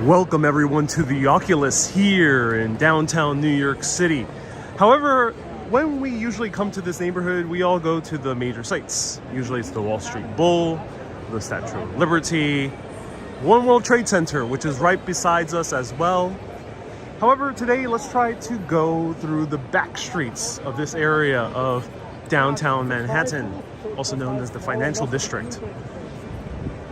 Welcome everyone to the Oculus here in downtown New York City. However, when we usually come to this neighborhood, we all go to the major sites. Usually it's the Wall Street Bull, the Statue of Liberty, One World Trade Center, which is right besides us as well. However, today let's try to go through the back streets of this area of downtown Manhattan, also known as the Financial District.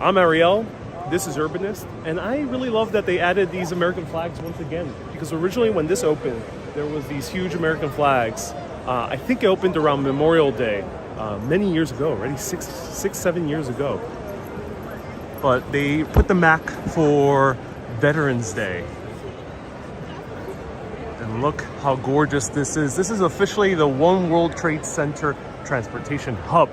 I'm Ariel. This is Urbanist, and I really love that they added these American flags once again, because originally when this opened, there was these huge American flags. I think it opened around Memorial Day, many years ago, already 7 years ago. But they put them back for Veterans Day. And look how gorgeous this is. This is officially the One World Trade Center Transportation Hub.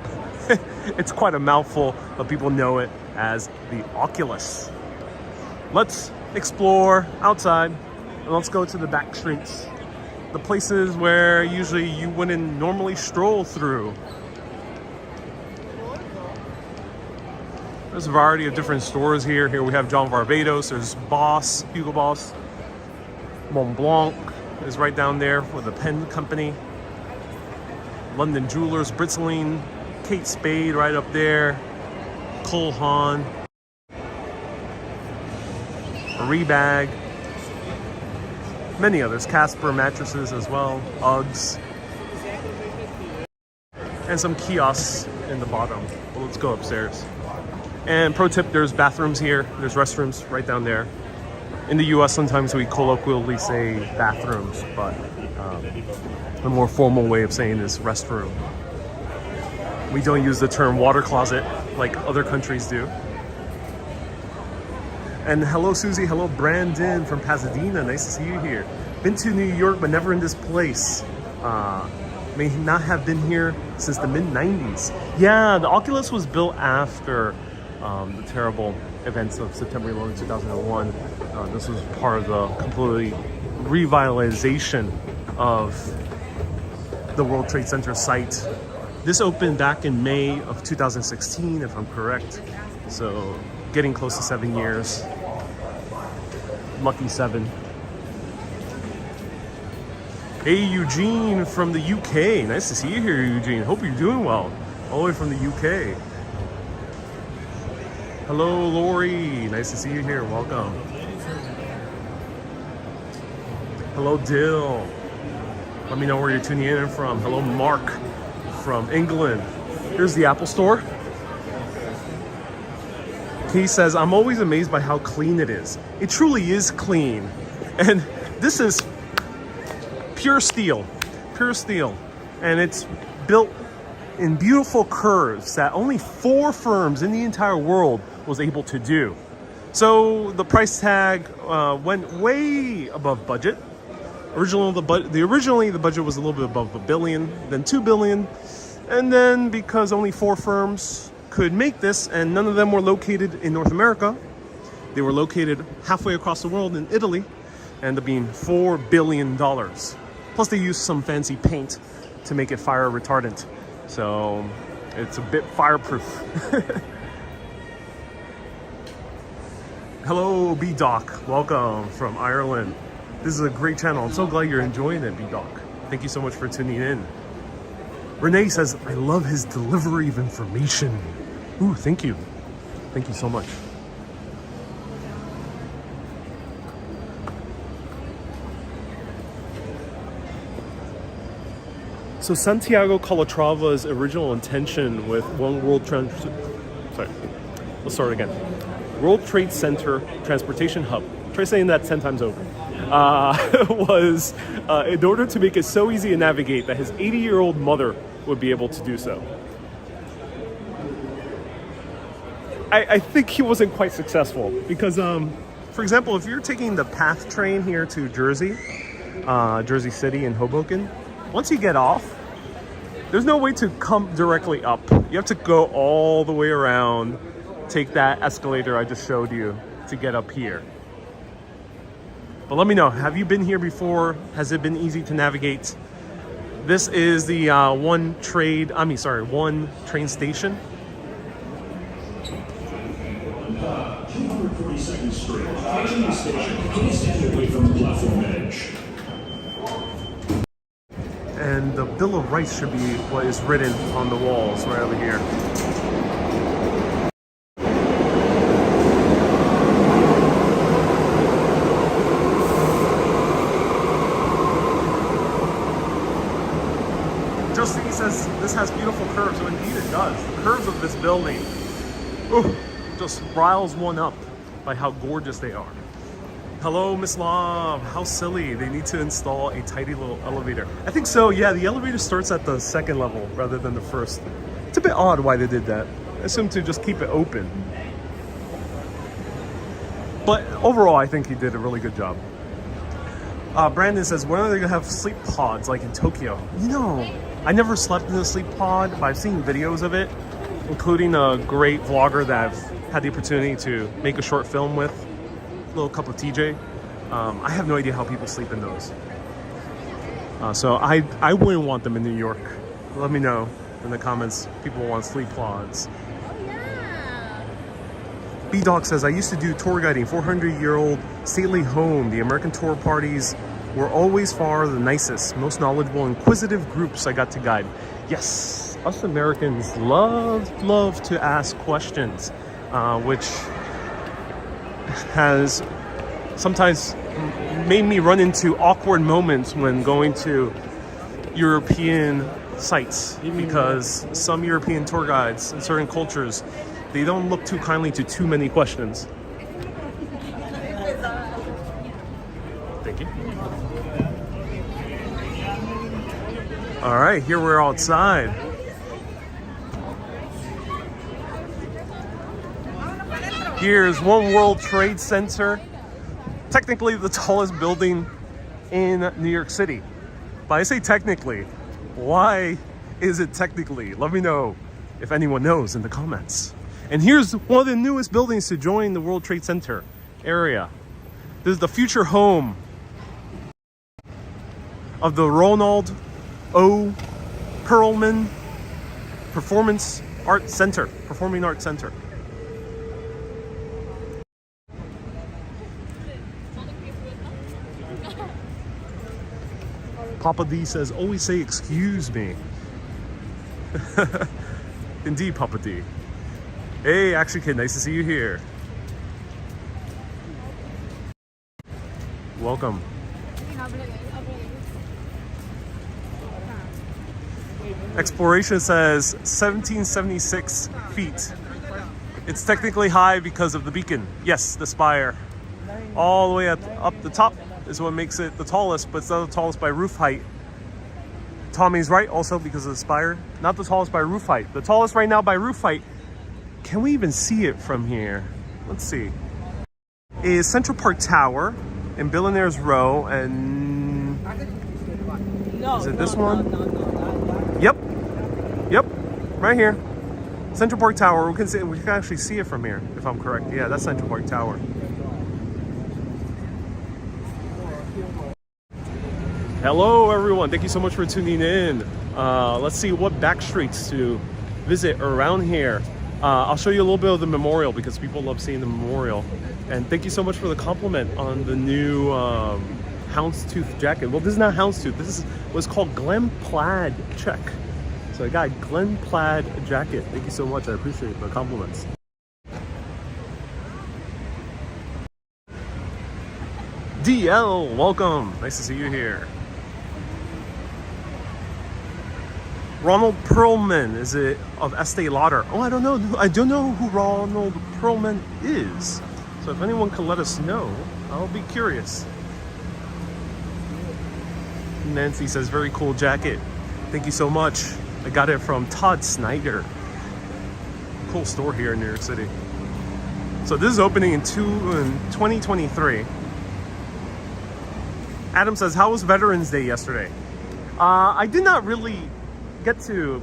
It's quite a mouthful, but people know it as the Oculus. Let's explore outside and let's go to the back streets, the places where usually you wouldn't normally stroll through. There's a variety of different stores here. Here we have John Varvatos, there's Boss, Hugo Boss, Montblanc is right down there with the pen company, London Jewelers, Britzeline, Kate Spade right up there, Cole Haan, Rebag, many others, Casper mattresses as well, Uggs, and some kiosks in the bottom. Well, let's go upstairs. And pro tip, there's bathrooms here, there's restrooms right down there. In the US, sometimes we colloquially say bathrooms, but the more formal way of saying is restroom. We don't use the term water closet like other countries do. And hello Susie, hello Brandon from Pasadena, nice to see you here. Been to New York but never in this place. May not have been here since the mid-90s. Yeah, the Oculus was built after the terrible events of September 11, 2001. This was part of the completely revitalization of the World Trade Center site. This opened back in May of 2016, if I'm correct. So getting close to 7 years. Lucky 7. Hey, Eugene from the UK. Nice to see you here, Eugene. Hope you're doing well. All the way from the UK. Hello, Lori. Nice to see you here. Welcome. Hello, Dill. Let me know where you're tuning in from. Hello, Mark from England. Here's the Apple Store. He says, I'm always amazed by how clean it is. It truly is clean. And this is pure steel. Pure steel. And it's built in beautiful curves that only 4 firms in the entire world was able to do. So the price tag went way above budget. Originally the budget was a little bit above $1 billion, then $2 billion, and then because only 4 firms could make this and none of them were located in North America, they were located halfway across the world in Italy, ended up being $4 billion. Plus they used some fancy paint to make it fire retardant, so it's a bit fireproof. Hello B-Doc, welcome from Ireland. This is a great channel. I'm so glad you're enjoying it, B-Doc. Thank you so much for tuning in. Renee says, I love his delivery of information. Ooh, thank you. Thank you so much. So Santiago Calatrava's original intention with One World let's start again. World Trade Center Transportation Hub. Try saying that 10 times over. Was in order to make it so easy to navigate that his 80-year-old mother would be able to do so. I think he wasn't quite successful because, for example, if you're taking the PATH train here to Jersey, Jersey City and Hoboken, once you get off, there's no way to come directly up. You have to go all the way around, take that escalator I just showed you to get up here. But let me know, have you been here before? Has it been easy to navigate? This is the one train station. 42nd Street. Facing the station, please stand away from the platform edge. And the Bill of Rights should be what is written on the walls right over here. Justine says this has beautiful curves, so indeed it does. The curves of this building, ooh, just riles one up by how gorgeous they are. Hello, Miss Love. How silly. They need to install a tidy little elevator. I think so, yeah. The elevator starts at the second level rather than the first. It's a bit odd why they did that. I assume to just keep it open. But overall, I think he did a really good job. Brandon says, when are they going to have sleep pods like in Tokyo? You know, I never slept in a sleep pod, but I've seen videos of it, including a great vlogger that I've had the opportunity to make a short film with. Little cup of TJ. I have no idea how people sleep in those. So I wouldn't want them in New York. Let me know in the comments. People want sleep pods. Oh yeah. B-Dog says, I used to do tour guiding, 400-year-old stately home. The American tour parties were always far the nicest, most knowledgeable, inquisitive groups I got to guide. Yes, us Americans love to ask questions, which has sometimes made me run into awkward moments when going to European sites, because some European tour guides in certain cultures, they don't look too kindly to too many questions. Thank you. All right, here we're outside. Here's One World Trade Center, technically the tallest building in New York City. But I say technically, why is it technically? Let me know if anyone knows in the comments. And here's one of the newest buildings to join the World Trade Center area. This is the future home of the Ronald O. Perelman Performing Arts Center. Papa D says, always say excuse me. Indeed, Papa D. Hey, Action Kid, nice to see you here. Welcome. Exploration says 1776 feet. It's technically high because of the beacon. Yes, the spire. All the way up the top is what makes it the tallest, but it's not the tallest by roof height. Tommy's right, also because of the spire. Not the tallest by roof height. The tallest right now by roof height, can we even see it from here? Let's see. Is Central Park Tower in Billionaire's Row, and is it this one? Yep, right here. Central Park Tower. We can actually see it from here, if I'm correct. Yeah, that's Central Park Tower. Hello everyone, thank you so much for tuning in. Let's see what back streets to visit around here. I'll show you a little bit of the memorial because people love seeing the memorial. And thank you so much for the compliment on the new houndstooth jacket. Well, this is not houndstooth, this is what's called Glen Plaid check. So I got Glen Plaid jacket. Thank you so much, I appreciate the compliments. DL, welcome, nice to see you here. Ronald Perelman, is it of Estee Lauder? Oh, I don't know who Ronald Perelman is. So if anyone could let us know, I'll be curious. Nancy says, very cool jacket. Thank you so much. I got it from Todd Snyder. Cool store here in New York City. So this is opening in 2023. Adam says, how was Veterans Day yesterday? I did not really get to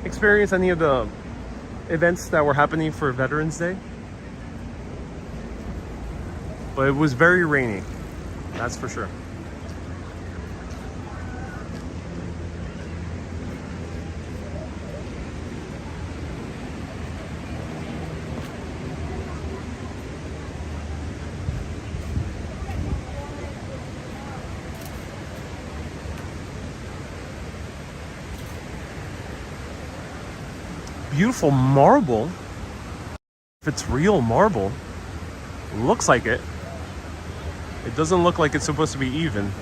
experience any of the events that were happening for Veterans Day. But it was very rainy, that's for sure. beautiful marble. If it's real marble, looks like it. It doesn't look like it's supposed to be even.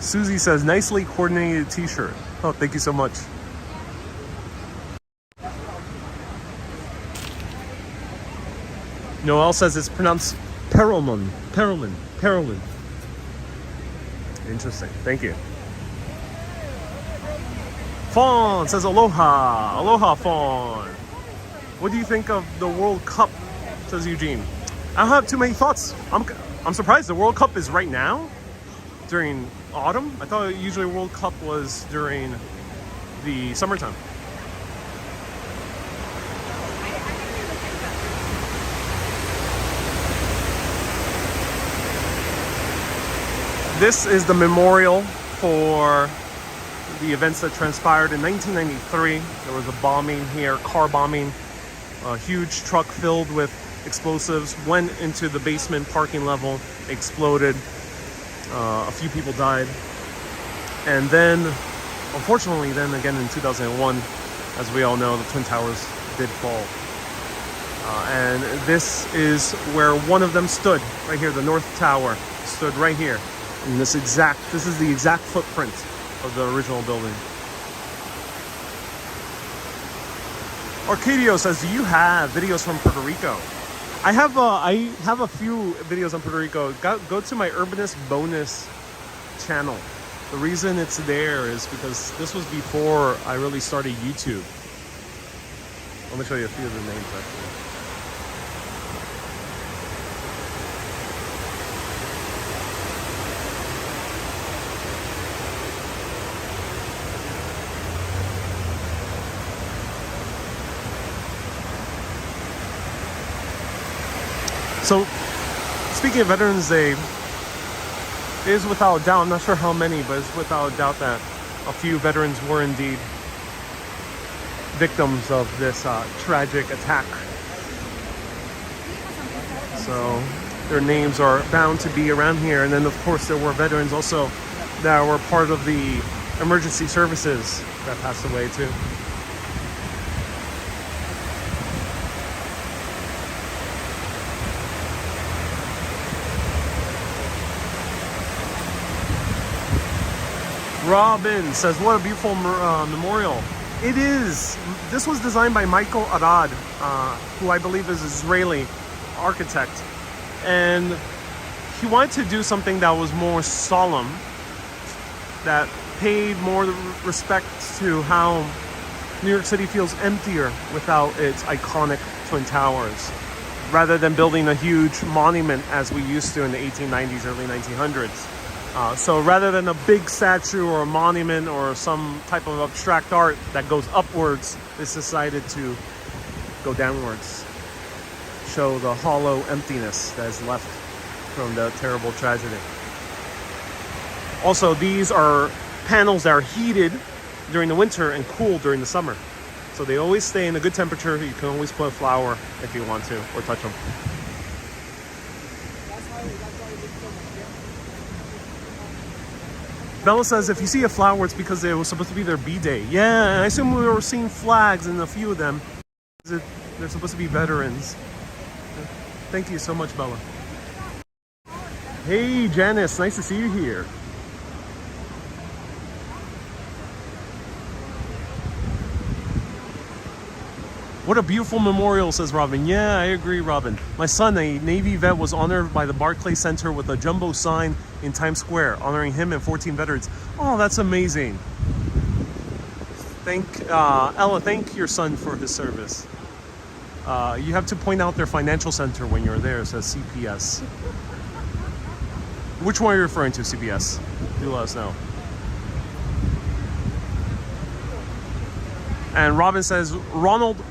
Susie says, nicely coordinated t-shirt. Oh, thank you so much. Noel says it's pronounced Perelman. Perelman. Interesting. Thank you. Fawn says aloha. Aloha, Fawn. What do you think of the World Cup? Says Eugene. I don't have too many thoughts. I'm surprised the World Cup is right now during autumn. I thought usually World Cup was during the summertime. This is the memorial for the events that transpired in 1993. There was a bombing here, car bombing. A huge truck filled with explosives went into the basement parking level, exploded. A few people died. And then, unfortunately, then again in 2001, as we all know, the Twin Towers did fall. And this is where one of them stood, right here, the North Tower stood right here. And this is the exact footprint of the original building. Arcadio says, do you have videos from Puerto Rico? I have a few videos on Puerto Rico. Go to my Urbanist bonus channel. The reason it's there is because this was before I really started YouTube. Let me show you a few of the names actually. So, speaking of Veterans Day, it is without doubt, I'm not sure how many, but it's without doubt that a few veterans were indeed victims of this tragic attack. So, their names are bound to be around here. And then, of course, there were veterans also that were part of the emergency services that passed away too. Robin says, what a beautiful memorial. It is. This was designed by Michael Arad, who I believe is an Israeli architect. And he wanted to do something that was more solemn, that paid more respect to how New York City feels emptier without its iconic Twin Towers, rather than building a huge monument as we used to in the 1890s, early 1900s. So rather than a big statue or a monument or some type of abstract art that goes upwards, it's decided to go downwards, show the hollow emptiness that is left from the terrible tragedy. Also, these are panels that are heated during the winter and cooled during the summer. So they always stay in a good temperature. You can always put a flower if you want to, or touch them. Bella says, if you see a flower, it's because it was supposed to be their B-Day. Yeah, I assume we were seeing flags in a few of them. They're supposed to be veterans. Thank you so much, Bella. Hey, Janice, nice to see you here. What a beautiful memorial, says Robin. Yeah, I agree, Robin. My son, a Navy vet, was honored by the Barclays Center with a jumbo sign in Times Square, honoring him and 14 veterans. Oh, that's amazing. Ella, thank your son for his service. You have to point out their financial center when you're there, says CPS. Which one are you referring to, CPS? Do let us know. And Robin says, Ronald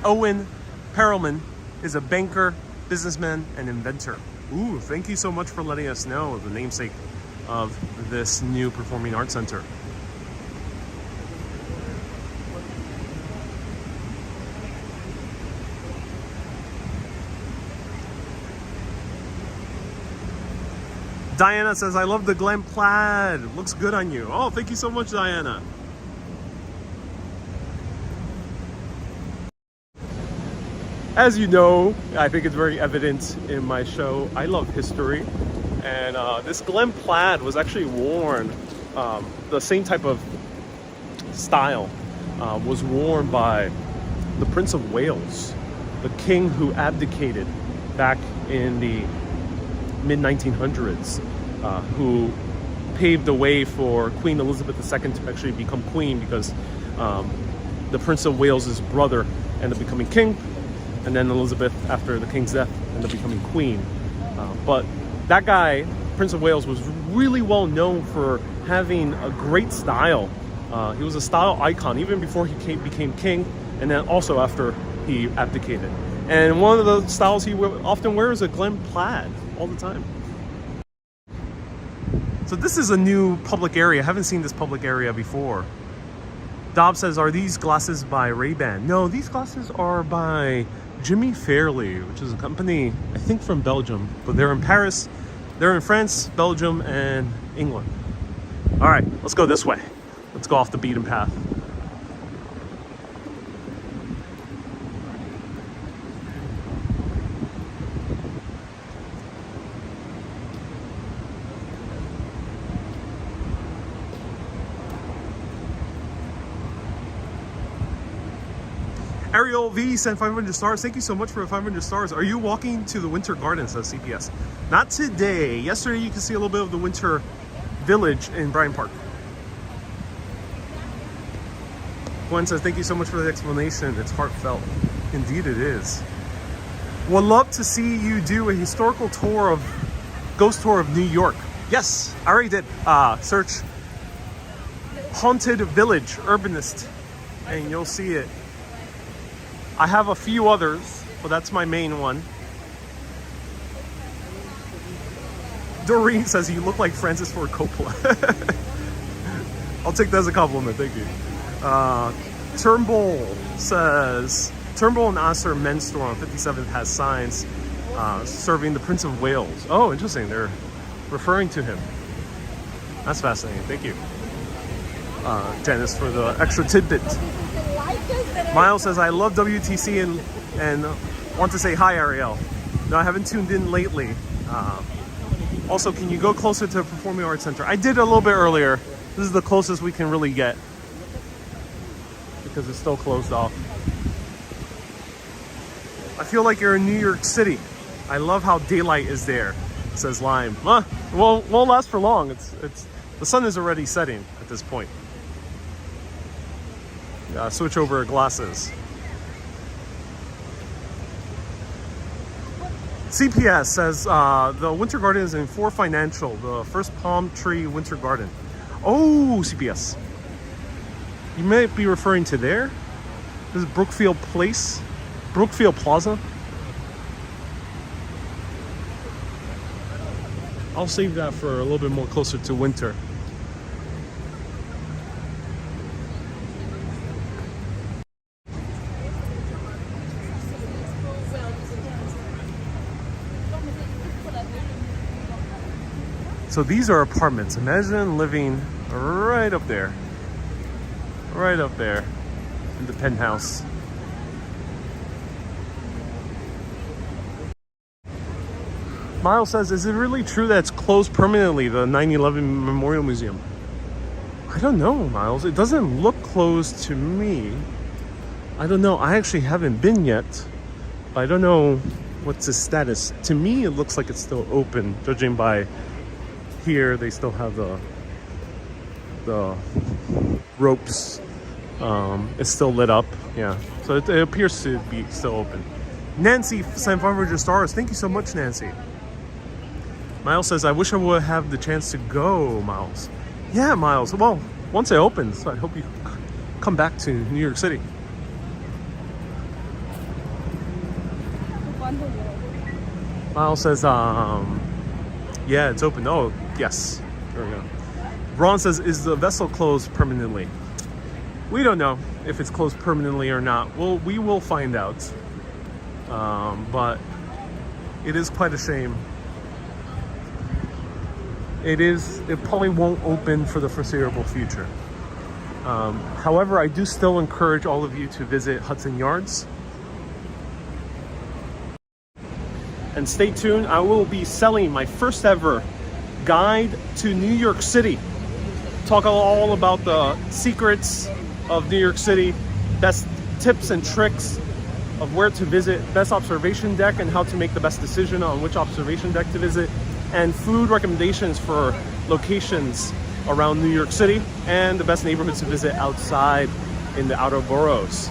Owen Perelman is a banker, businessman, and inventor. Ooh, thank you so much for letting us know the namesake of this new performing arts center. Diana says, I love the Glen plaid. Looks good on you. Oh, thank you so much, Diana. As you know, I think it's very evident in my show, I love history. And this Glen plaid was actually worn, the same type of style was worn by the Prince of Wales, the king who abdicated back in the mid-1900s, who paved the way for Queen Elizabeth II to actually become queen, because the Prince of Wales' brother ended up becoming king, and then Elizabeth, after the king's death, ended up becoming queen. But that guy, Prince of Wales, was really well known for having a great style. He was a style icon even before he became king, and then also after he abdicated. And one of the styles he often wears is a Glen plaid all the time. So this is a new public area. I haven't seen this public area before. Dob says, are these glasses by Ray-Ban? No, these glasses are by Jimmy Fairley, which is a company, I think, from Belgium. But they're in Paris, they're in France, Belgium, and England. All right, let's go this way. Let's go off the beaten path. Ariel V sent 500 stars. Thank you so much for 500 stars. Are you walking to the Winter Garden, says CPS? Not today. Yesterday you can see a little bit of the Winter Village in Bryant Park. Gwen says, thank you so much for the explanation. It's heartfelt. Indeed it is. Would love to see you do a historical tour of, ghost tour of New York. Yes, I already did. Search Haunted Village, Urbanist, and you'll see it. I have a few others, but that's my main one. Doreen says, you look like Francis Ford Coppola. I'll take that as a compliment, thank you. Turnbull says, Turnbull and Astor Men's Store on 57th has signs serving the Prince of Wales. Oh, interesting, they're referring to him. That's fascinating, thank you. Janice, for the extra tidbit. Miles says, I love WTC and want to say hi, Ariel. No, I haven't tuned in lately. Also, can you go closer to Performing Arts Center? I did a little bit earlier. This is the closest we can really get because it's still closed off. I feel like you're in New York City. I love how daylight is there, says Lime. Well, won't last for long. It's the sun is already setting at this point. Switch over glasses. CPS says the Winter Garden is in 4 Financial, the first palm tree Winter Garden. Oh, CPS. You might be referring to there. This is Brookfield Place, Brookfield Plaza. I'll save that for a little bit more closer to winter. So these are apartments. Imagine living right up there. Right up there in the penthouse. Miles says, is it really true that it's closed permanently, the 9/11 Memorial Museum? I don't know, Miles. It doesn't look closed to me. I don't know. I actually haven't been yet. I don't know what's the status. To me, it looks like it's still open, judging by here. They still have the ropes. It's still lit up. Yeah. So it appears to be still open. Nancy sent 500 stars. Thank you so much, Nancy. Miles says, I wish I would have the chance to go, Miles. Yeah, Miles. Well, once it opens, I hope you come back to New York City. Miles says, yeah, it's open. Oh, yes. There we go. Ron says, is the vessel closed permanently? We don't know if it's closed permanently or not. Well, we will find out. But it is quite a shame. It probably won't open for the foreseeable future. However, I do still encourage all of you to visit Hudson Yards. And stay tuned, I will be selling my first ever guide to New York City. Talk all about the secrets of New York City, best tips and tricks of where to visit, best observation deck and how to make the best decision on which observation deck to visit, and food recommendations for locations around New York City and the best neighborhoods to visit outside in the outer boroughs.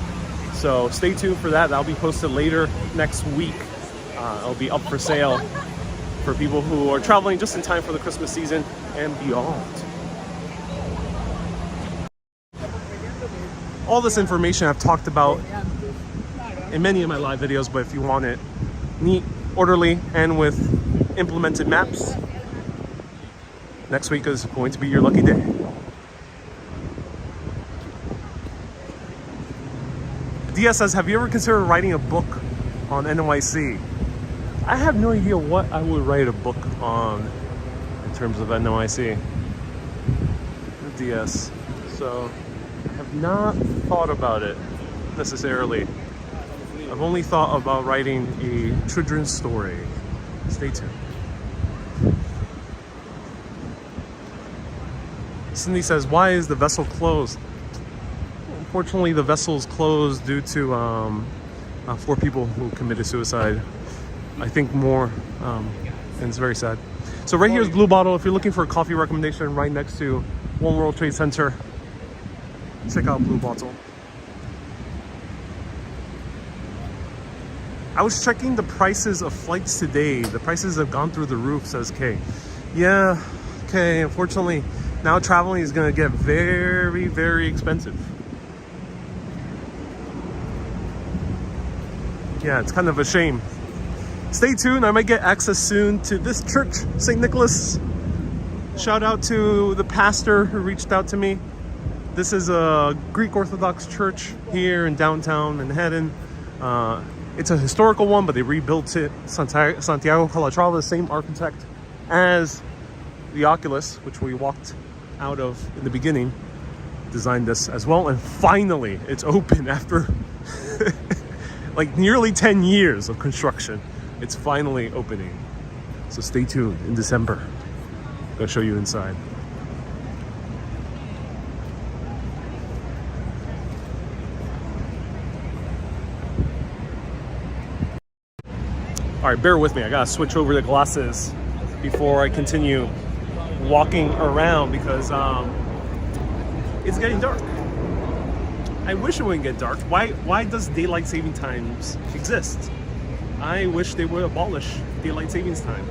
So stay tuned for that. That'll be posted later next week. It'll be up for sale for people who are traveling just in time for the Christmas season and beyond. All this information I've talked about in many of my live videos, but if you want it neat, orderly, and with implemented maps, next week is going to be your lucky day. DS says, have you ever considered writing a book on NYC? I have no idea what I would write a book on in terms of NYC. DS. So I have not thought about it necessarily. I've only thought about writing a children's story. Stay tuned. Cindy says, why is the vessel closed? Unfortunately, the vessel is closed due to 4 people who committed suicide. I think more, and it's very sad. So right here is Blue Bottle. If you're looking for a coffee recommendation right next to One World Trade Center, check out Blue Bottle. I was checking the prices of flights today. The prices have gone through the roof, says Kay. Yeah, Kay, unfortunately, now traveling is gonna get very, very expensive. Yeah, it's kind of a shame. Stay tuned, I might get access soon to this church, St. Nicholas. Shout out to the pastor who reached out to me. This is a Greek Orthodox church here in downtown Manhattan. It's a historical one, but they rebuilt it. Santiago Calatrava, the same architect as the Oculus, which we walked out of in the beginning, designed this as well. And finally, it's open after like nearly 10 years of construction. It's finally opening. So stay tuned in December. I'm gonna show you inside. All right, bear with me. I gotta switch over the glasses before I continue walking around because it's getting dark. I wish it wouldn't get dark. Why does daylight saving times exist? I wish they would abolish daylight savings time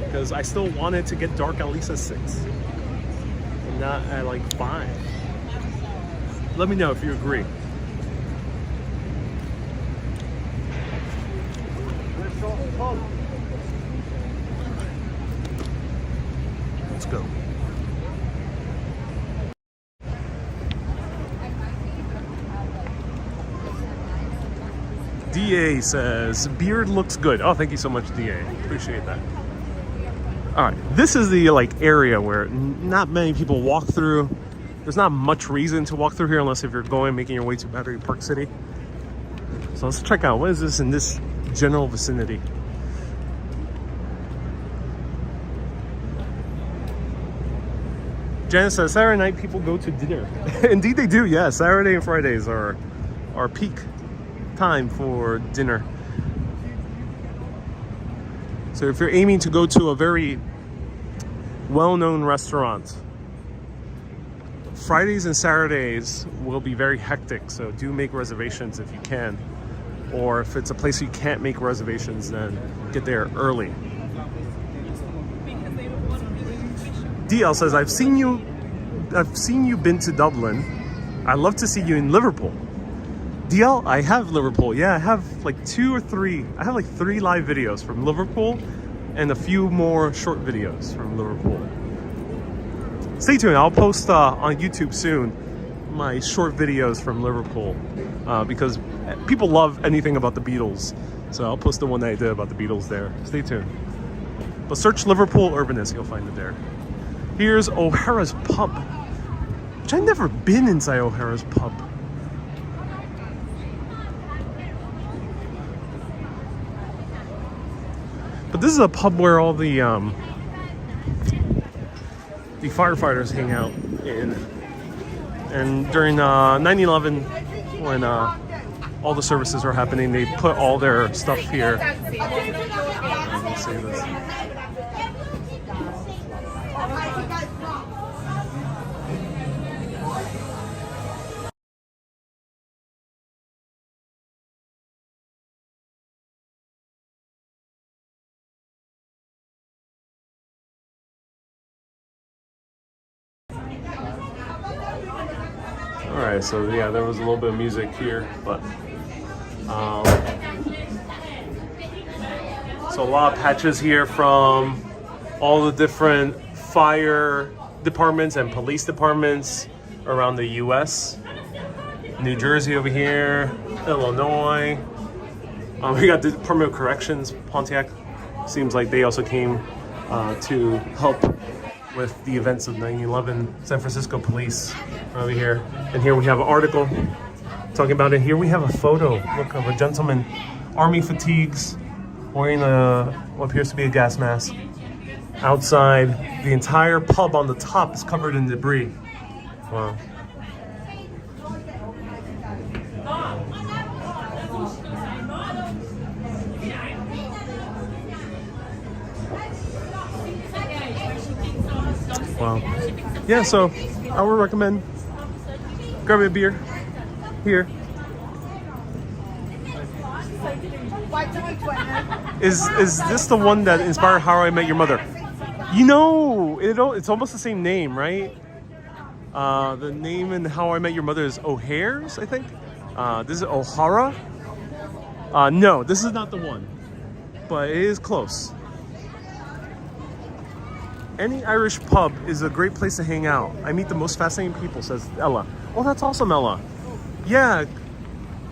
because I still want it to get dark at least at 6 and not at like 5. Let me know if you agree. Let's go. DA says, beard looks good. Oh, thank you so much, DA. Appreciate that. All right, this is the like area where not many people walk through. There's not much reason to walk through here unless if you're making your way to Battery Park City. So let's check out, what is this in this general vicinity? Janice says, Saturday night people go to dinner. Indeed they do, yeah. Saturday and Fridays are peak time for dinner. So if you're aiming to go to a very well-known restaurant, Fridays and Saturdays will be very hectic, so do make reservations if you can. Or if it's a place you can't make reservations, then get there early. DL says, I've seen you been to Dublin. I'd love to see you in Liverpool. DL, I have Liverpool. Yeah, I have like 2 or 3. I have like 3 live videos from Liverpool and a few more short videos from Liverpool. Stay tuned. I'll post on YouTube soon my short videos from Liverpool because people love anything about the Beatles. So I'll post the one that I did about the Beatles there. Stay tuned. But search Liverpool Urbanist, you'll find it there. Here's O'Hara's Pub, which I've never been inside O'Hara's Pub. But this is a pub where all the firefighters hang out in. And during 9/11, when all the services were happening, they put all their stuff here. Let me see this. Alright, so yeah, there was a little bit of music here, but so a lot of patches here from all the different fire departments and police departments around the US. New Jersey over here, Illinois. We got the Department of Corrections, Pontiac. Seems like they also came to help with the events of 9/11. San Francisco police over here. And here we have an article talking about it. Here we have a photo, look, of a gentleman, army fatigues, wearing what appears to be a gas mask. Outside, the entire pub on the top is covered in debris. Wow. Wow. Yeah, so I would recommend grabbing a beer here. Is this the one that inspired How I Met Your Mother? You know, it's almost the same name, right? The name in How I Met Your Mother is O'Hare's, I think. This is O'Hara. No, this is not the one, but it is close. Any Irish pub is a great place to hang out. I meet the most fascinating people, says Ella. Oh, that's awesome, Ella. Yeah.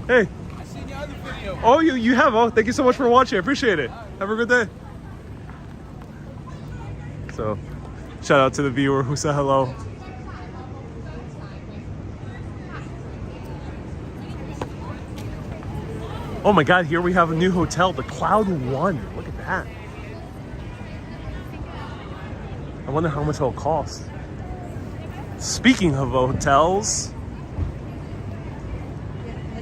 Hey. I seen your other video. Oh, you have. Oh, thank you so much for watching. I appreciate it. Have a good day. So, shout out to the viewer who said hello. Oh my God, here we have a new hotel, the Cloud One. Look at that. I wonder how much it'll cost. Speaking of hotels,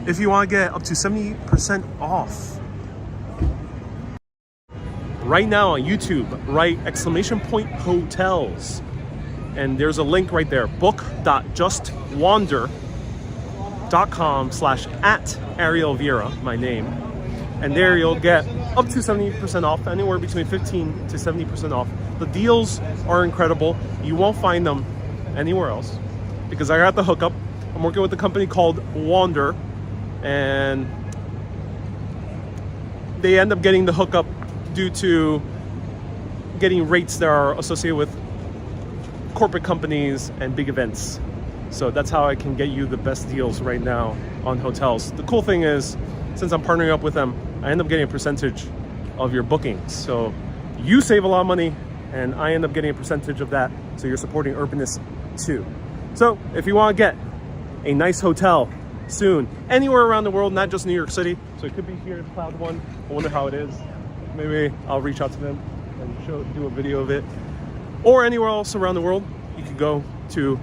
if you want to get up to 70% off, right now on YouTube, write !hotels. And there's a link right there, book.justwander.com/@Ariel Vieira, my name. And there you'll get up to 70% off, anywhere between 15 to 70% off. The deals are incredible. You won't find them anywhere else because I got the hookup. I'm working with a company called Wander, and they end up getting the hookup due to getting rates that are associated with corporate companies and big events. So that's how I can get you the best deals right now on hotels. The cool thing is, since I'm partnering up with them, I end up getting a percentage of your bookings. So you save a lot of money and I end up getting a percentage of that. So you're supporting Urbanist too. So if you want to get a nice hotel soon, anywhere around the world, not just New York City. So it could be here at Cloud One. I wonder how it is. Maybe I'll reach out to them and do a video of it. Or anywhere else around the world, you could go to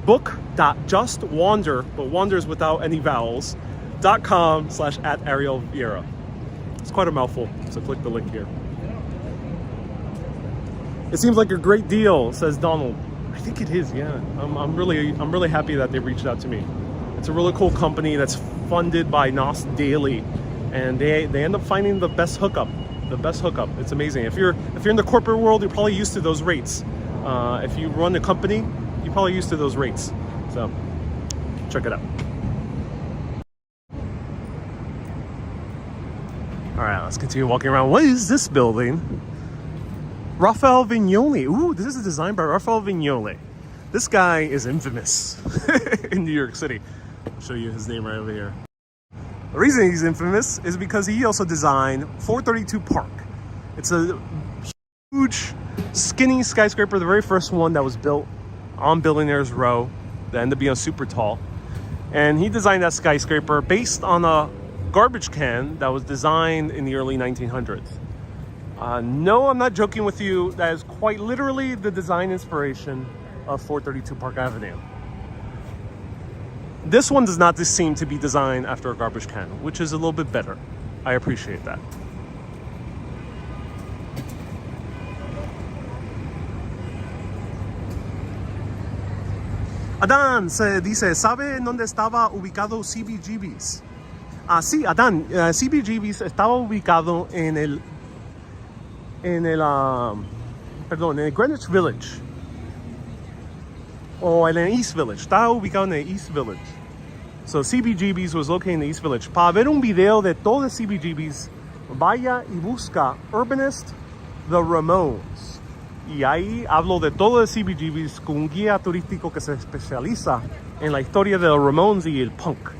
book.justwander, but wanders without any vowels, .com/@Ariel Vieira. It's quite a mouthful, so click the link here. It seems like a great deal, says Donald. I think it is, yeah. I'm really happy that they reached out to me. It's a really cool company that's funded by Nos Daily, and they end up finding the best hookup. The best hookup. It's amazing. If you're in the corporate world, you're probably used to those rates. If you run a company, you're probably used to those rates. So check it out. All right, let's continue walking around. What is this building? Raphael Vignoli. Ooh, this is designed by Raphael Vignoli. This guy is infamous in New York City. I'll show you his name right over here. The reason he's infamous is because he also designed 432 Park. It's a huge, skinny skyscraper, the very first one that was built on Billionaires Row that ended up being super tall. And he designed that skyscraper based on a garbage can that was designed in the early 1900s. No, I'm not joking with you. That is quite literally the design inspiration of 432 Park Avenue. This one does not seem to be designed after a garbage can, which is a little bit better. I appreciate that. Adán se dice, ¿sabe dónde estaba ubicado CBGB's? Sí, Adán, CBGB's estaba ubicado en el Greenwich Village. O en el East Village. Estaba ubicado en el East Village. So CBGB's was located in the East Village. Para ver un video de todo CBGB's, vaya y busca Urbanist, The Ramones. Y ahí hablo de todo de CBGB's con un guía turístico que se especializa en la historia de los Ramones y el punk.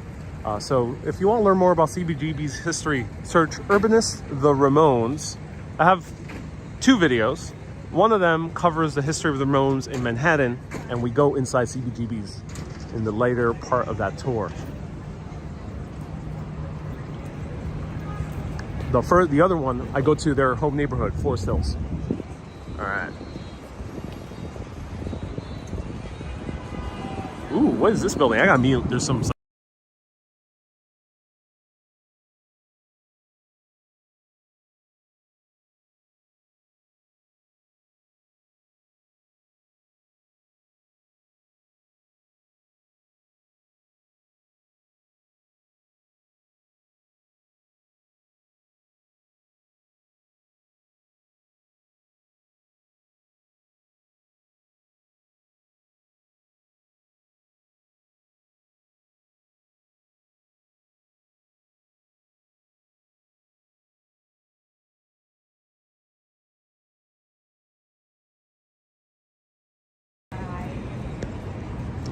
So if you want to learn more about CBGB's history, search Urbanist, The Ramones. I have 2 videos. One of them covers the history of the Ramones in Manhattan, and we go inside CBGB's in the later part of that tour. The other one, I go to their home neighborhood, Forest Hills. All right. Ooh, what is this building? I got mute. There's some.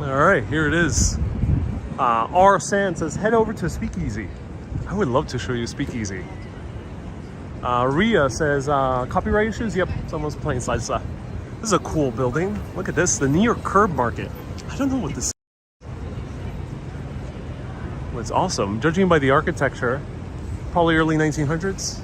All right, here it is. R. Sand says, head over to Speakeasy. I would love to show you Speakeasy. Ria says, copyright issues? Yep, someone's playing salsa. This is a cool building. Look at this, the New York Curb Market. I don't know what this is. Well, it's awesome. Judging by the architecture, probably early 1900s.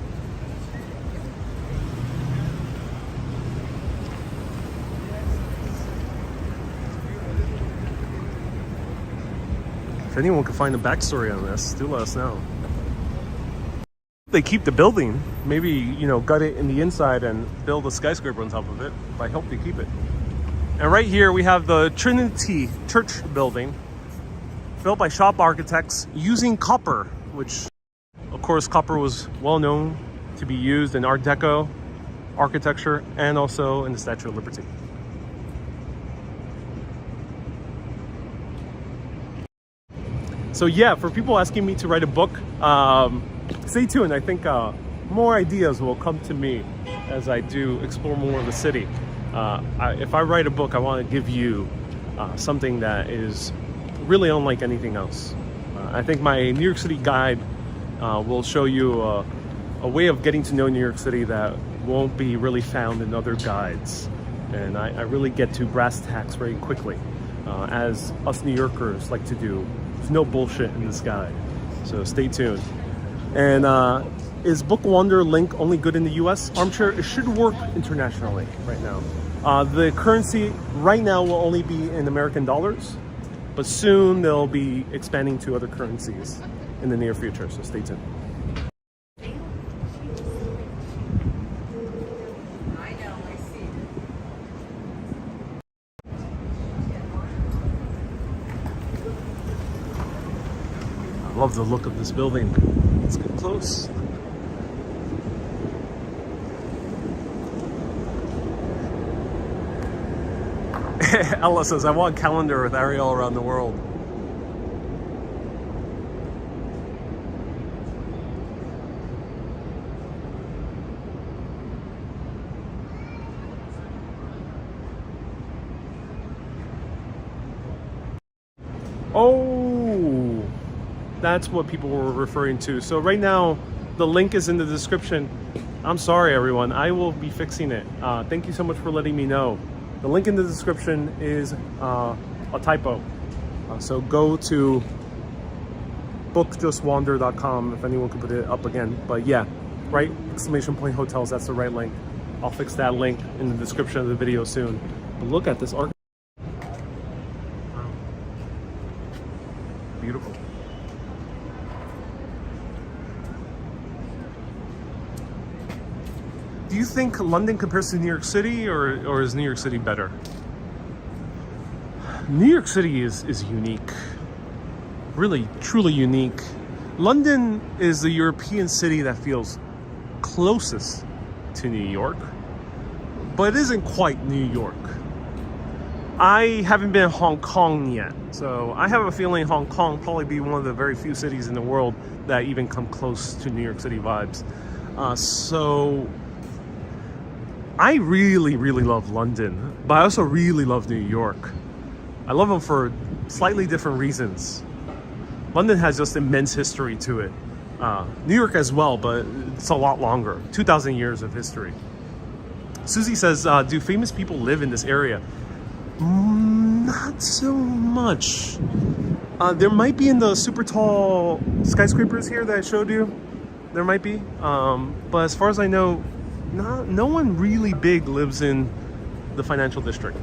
If anyone can find a backstory on this, do let us know. They keep the building, maybe, you know, gut it in the inside and build a skyscraper on top of it. But I hope they keep it. And right here we have the Trinity Church building, built by shop architects using copper, which of course copper was well known to be used in Art Deco architecture and also in the Statue of Liberty. So yeah, for people asking me to write a book, stay tuned. I think more ideas will come to me as I do explore more of the city. If I write a book, I want to give you something that is really unlike anything else. I think my New York City guide will show you a way of getting to know New York City that won't be really found in other guides. And I really get to brass tacks very quickly, as us New Yorkers like to do. There's no bullshit in this guide, so stay tuned. And is Book Wonder link only good in the US? Armchair, it should work internationally right now. The currency right now will only be in American dollars, but soon they'll be expanding to other currencies in the near future, so stay tuned. I love the look of this building. Let's get close. Ella says, I want a calendar with Ariel around the world. Oh, that's what people were referring to. So right now, the link is in the description. I'm sorry, everyone. I will be fixing it. Thank you so much for letting me know. The link in the description is a typo. So go to bookjustwander.com if anyone could put it up again. But yeah, right? Exclamation point hotels, that's the right link. I'll fix that link in the description of the video soon. But look at this art. Wow. Beautiful. Do you think London compares to New York City, or is New York City better? New York City is unique. Really, truly unique. London is the European city that feels closest to New York, but it isn't quite New York. I haven't been in Hong Kong yet, so I have a feeling Hong Kong probably be one of the very few cities in the world that even come close to New York City vibes. So I really, really love London, but I also really love New York. I love them for slightly different reasons. London has just immense history to it. New York as well, but it's a lot longer. 2,000 years of history. Susie says, do famous people live in this area? Not so much. There might be in the super tall skyscrapers here that I showed you. There might be. But as far as I know, no one really big lives in the financial district.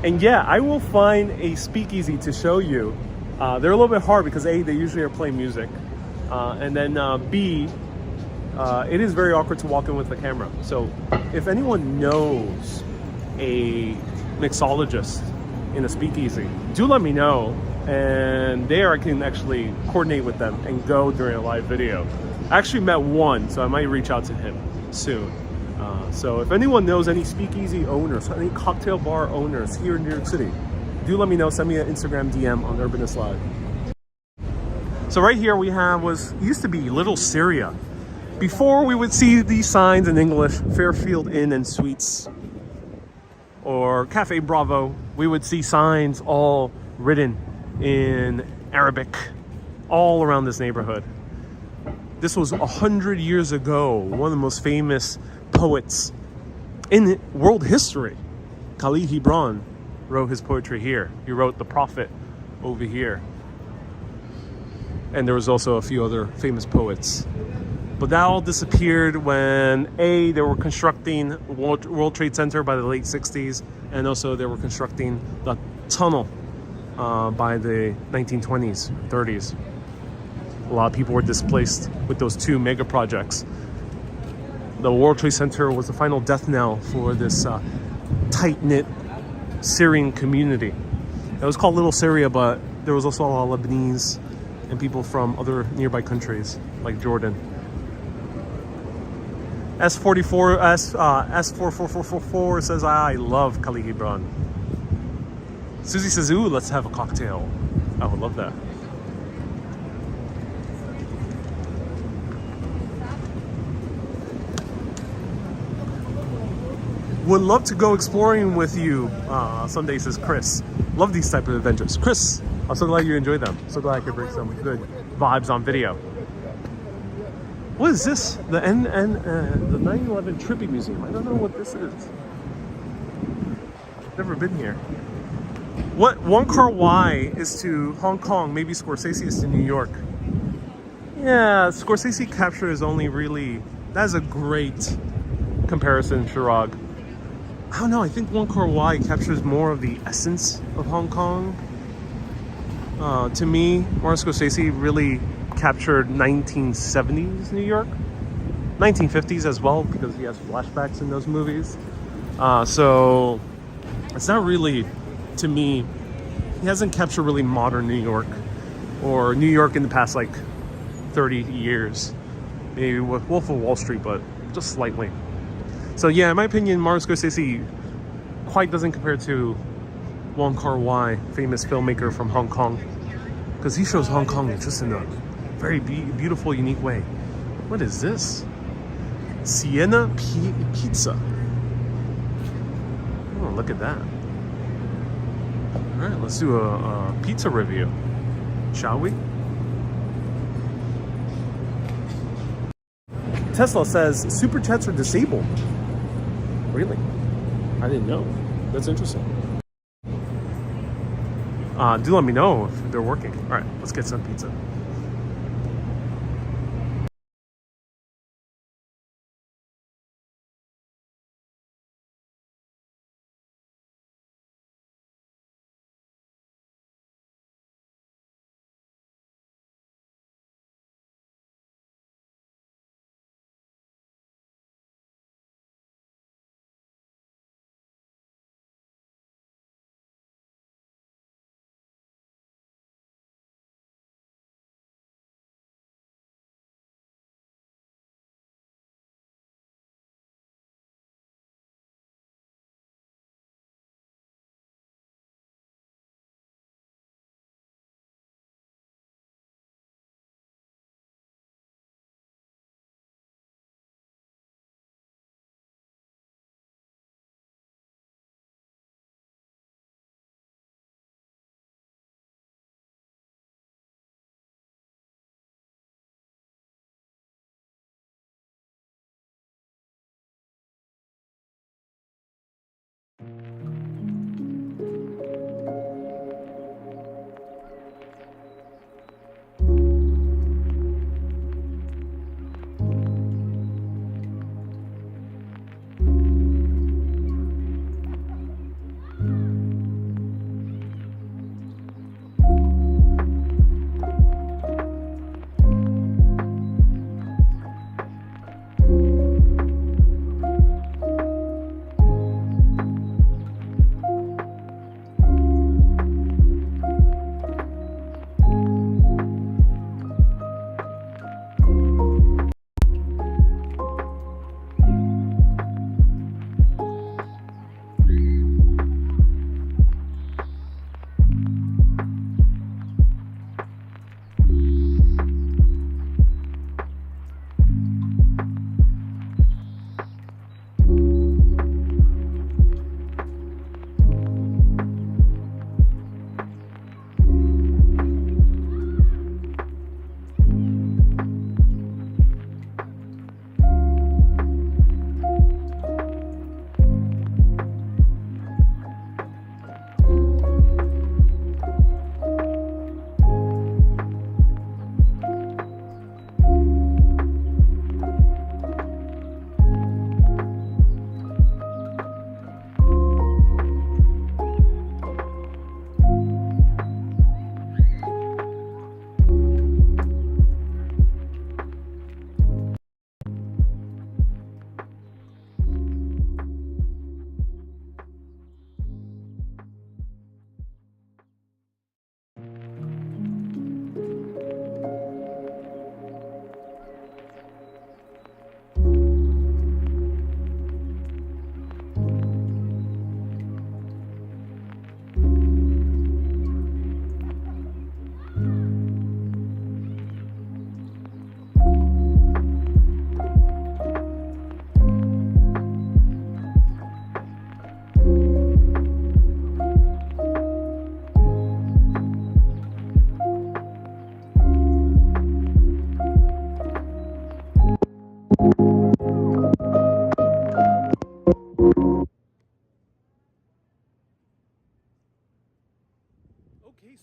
And yeah, I will find a speakeasy to show you. They're a little bit hard because A, they usually are playing music. And then B, it is very awkward to walk in with the camera. So if anyone knows a mixologist in a speakeasy, do let me know. And there I can actually coordinate with them and go during a live video. I actually met one, so I might reach out to him soon. So if anyone knows any speakeasy owners, any cocktail bar owners here in New York City, do let me know. Send me an Instagram DM on Urbanist Live. So right here we have used to be Little Syria. Before we would see these signs in English, Fairfield Inn and Suites or Cafe Bravo, we would see signs all written in Arabic all around this neighborhood. This was 100 years ago, one of the most famous poets in world history. Khalil Gibran wrote his poetry here. He wrote The Prophet over here. And there was also a few other famous poets. But that all disappeared when they were constructing World Trade Center by the late 60s, and also they were constructing the tunnel by the 1920s, 30s. A lot of people were displaced with those two mega projects. The World Trade Center was the final death knell for this tight-knit Syrian community. It was called Little Syria, but there was also a lot of Lebanese and people from other nearby countries like Jordan. S4444 says, I love Khalil Gibran. Susie says, ooh, let's have a cocktail. I would love that. Would love to go exploring with you someday, says Chris. Love these type of adventures. Chris, I'm so glad you enjoyed them. So glad I could bring some good vibes on video. What is this? The 9/11 Trippy Museum. I don't know what this is. Never been here. What One Car Y is to Hong Kong, maybe Scorsese is to New York. Yeah, Scorsese capture is only really, that's a great comparison, Chirag. I don't know, I think One Car Y captures more of the essence of Hong Kong. To me, Martin Scorsese really captured 1970s New York, 1950s as well, because he has flashbacks in those movies. So it's not really, to me, he hasn't captured really modern New York or New York in the past like 30 years. Maybe with Wolf of Wall Street, but just slightly. So yeah, in my opinion, Martin Scorsese quite doesn't compare to Wong Kar-wai, famous filmmaker from Hong Kong, because he shows Hong Kong just in a very beautiful, unique way. What is this? Sienna Pizza. Oh, look at that. All right, let's do a pizza review, shall we? Tesla says super chats are disabled. Really? I didn't know. That's interesting. Do let me know if they're working. All right, let's get some pizza.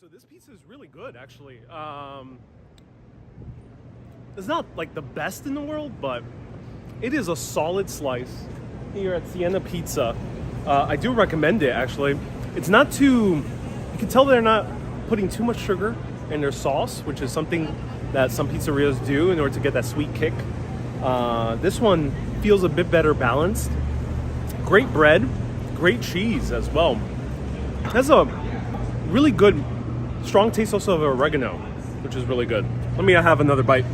So this pizza is really good, actually. It's not like the best in the world, but it is a solid slice here at Sienna Pizza. I do recommend it, actually. It's not too, you can tell they're not putting too much sugar in their sauce, which is something that some pizzerias do in order to get that sweet kick. This one feels a bit better balanced. Great bread, great cheese as well. It has a really good, strong taste also of oregano, which is really good. Let me have another bite.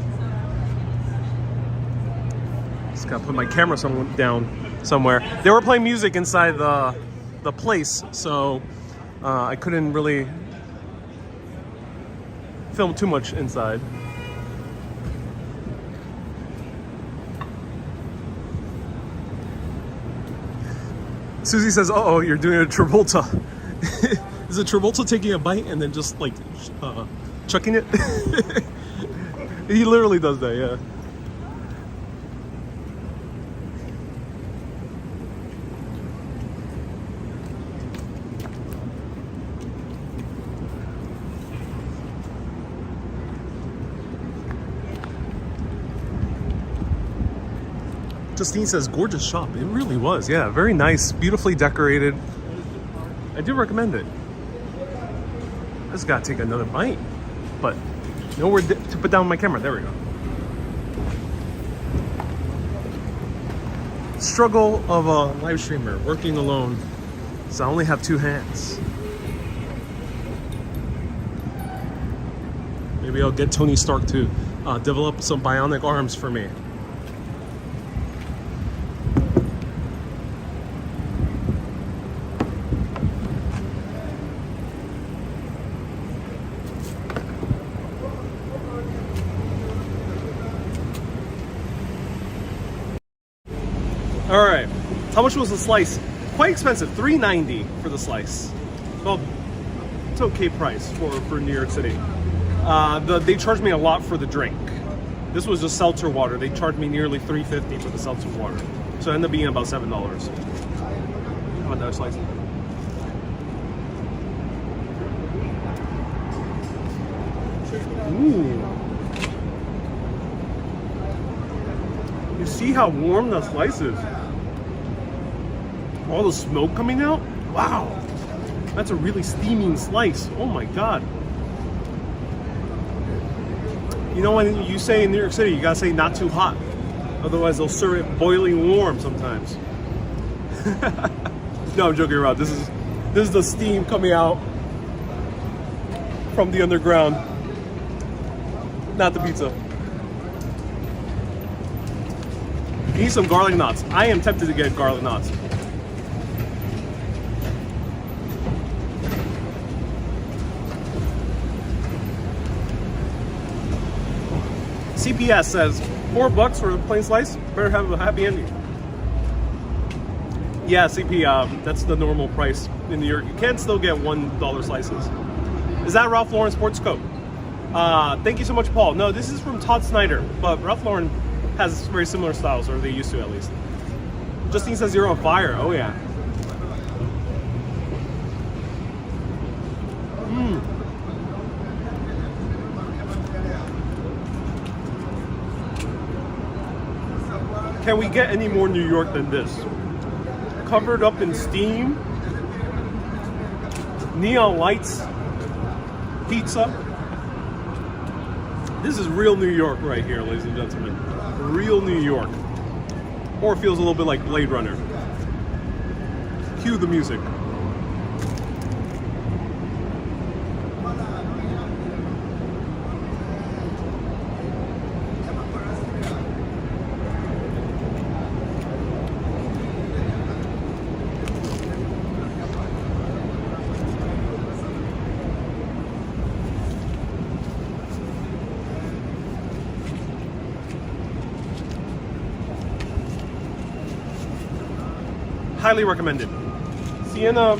Just gotta put my camera down somewhere. They were playing music inside the place, so I couldn't really film too much inside. Susie says, "Uh-oh, you're doing a Travolta." Is it Travolta taking a bite and then just like chucking it? He literally does that, yeah. Justine says, gorgeous shop. It really was. Yeah, very nice, beautifully decorated. I do recommend it. I just gotta take another bite, but nowhere to put down my camera. There we go. Struggle of a live streamer working alone, so I only have 2 hands. Maybe I'll get Tony Stark to develop some bionic arms for me. All right, how much was the slice? Quite expensive, $3.90 for the slice. Well, it's okay price for New York City. They charged me a lot for the drink. This was just seltzer water. They charged me nearly $3.50 for the seltzer water. So it ended up being about $7. Another slice. Ooh. You see how warm the slice is? All the smoke coming out? Wow. That's a really steaming slice. Oh my God. You know when you say in New York City, you gotta say not too hot. Otherwise they'll serve it boiling warm sometimes. No, I'm joking around. This is the steam coming out from the underground. Not the pizza. You need some garlic knots. I am tempted to get garlic knots. CPS says $4 for a plain slice. Better have a happy ending. Yeah, CP. That's the normal price in New York. You can still get $1 slices. Is that Ralph Lauren sports coat? Thank you so much, Paul. No, this is from Todd Snyder, but Ralph Lauren has very similar styles, or they used to at least. Justine says you're on fire. Oh yeah. Can we get any more New York than this? Covered up in steam, neon lights, pizza. This is real New York right here, ladies and gentlemen. Real New York. Or it feels a little bit like Blade Runner. Cue the music. Highly recommended. Sienna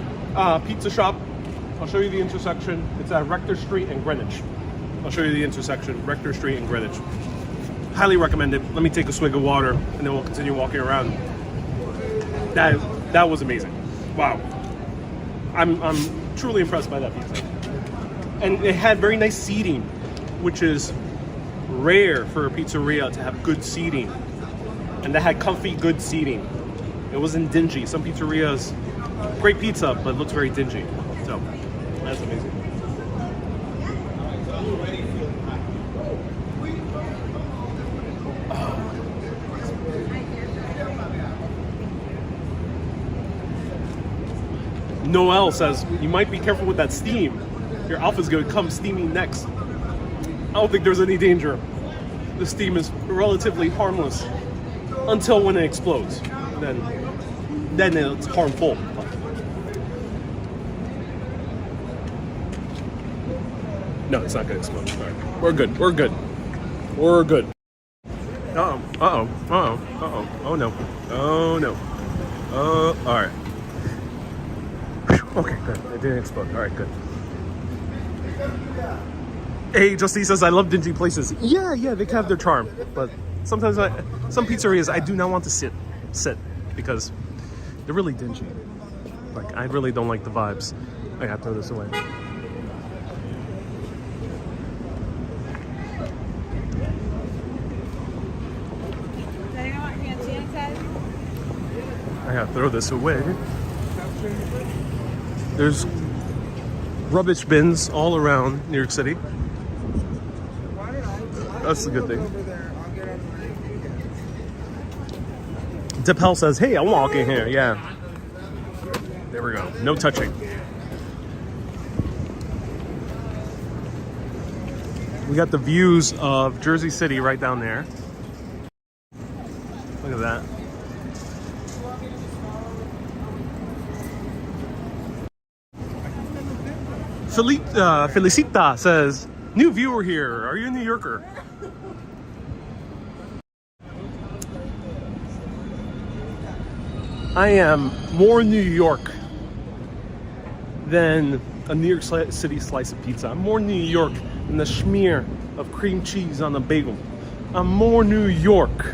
Pizza Shop. I'll show you the intersection. It's at Rector Street and Greenwich. I'll show you the intersection, Rector Street and Greenwich. Highly recommended. Let me take a swig of water and then we'll continue walking around. That was amazing. Wow. I'm truly impressed by that pizza. And it had very nice seating, which is rare for a pizzeria to have good seating. And that had comfy, good seating. It wasn't dingy. Some pizzerias, great pizza, but looks very dingy. So, that's amazing. Noel says, you might be careful with that steam. Your alpha's going to come steaming next. I don't think there's any danger. The steam is relatively harmless until when it explodes. Then it's harmful. No, it's not gonna explode. All right. We're good. We're good. We're good. Uh-oh. Uh-oh. Uh-oh. Uh-oh. Oh no. Oh no. All right. Okay, good. It didn't explode. All right, good. Hey, Justine says, I love dingy places. Yeah, they can have their charm, but sometimes some pizzerias I do not want to sit because they're really dingy. Like, I really don't like the vibes. I gotta throw this away. Does anyone want hand sanitizer? I gotta throw this away. There's rubbish bins all around New York City. That's a good thing. Depel says, hey, I'm walking here. Yeah. There we go. No touching. We got the views of Jersey City right down there. Look at that. Felicita says, new viewer here. Are you a New Yorker? I am more New York than a New York City slice of pizza. I'm more New York than the schmear of cream cheese on a bagel. I'm more New York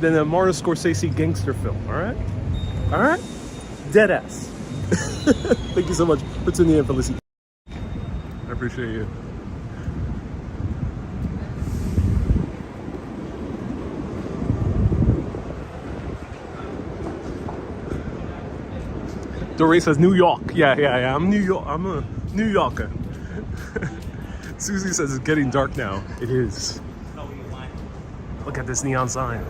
than a Martin Scorsese gangster film, all right? All right? Dead ass. Thank you so much for tuning in, Felicity. I appreciate you. Dory says New York. Yeah. I'm New York. I'm a New Yorker. Susie says it's getting dark now. It is. Look at this neon sign.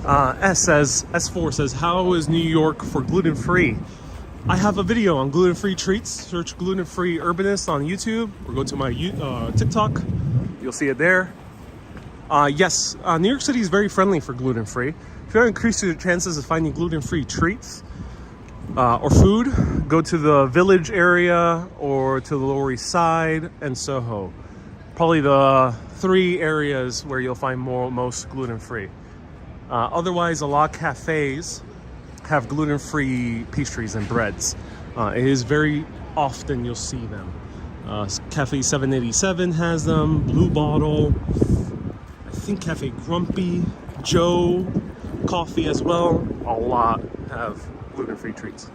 S4 says, how is New York for gluten-free? I have a video on gluten-free treats. Search gluten-free Urbanist on YouTube or go to my TikTok. You'll see it there. Yes, New York City is very friendly for gluten-free. If you want to increase your chances of finding gluten-free treats or food, go to the Village area or to the Lower East Side and Soho. Probably the 3 areas where you'll find most gluten-free. Otherwise, a lot of cafes have gluten-free pastries and breads. It is very often you'll see them. Cafe 787 has them, Blue Bottle, I think Cafe Grumpy, Joe Coffee as well. A lot have gluten-free treats.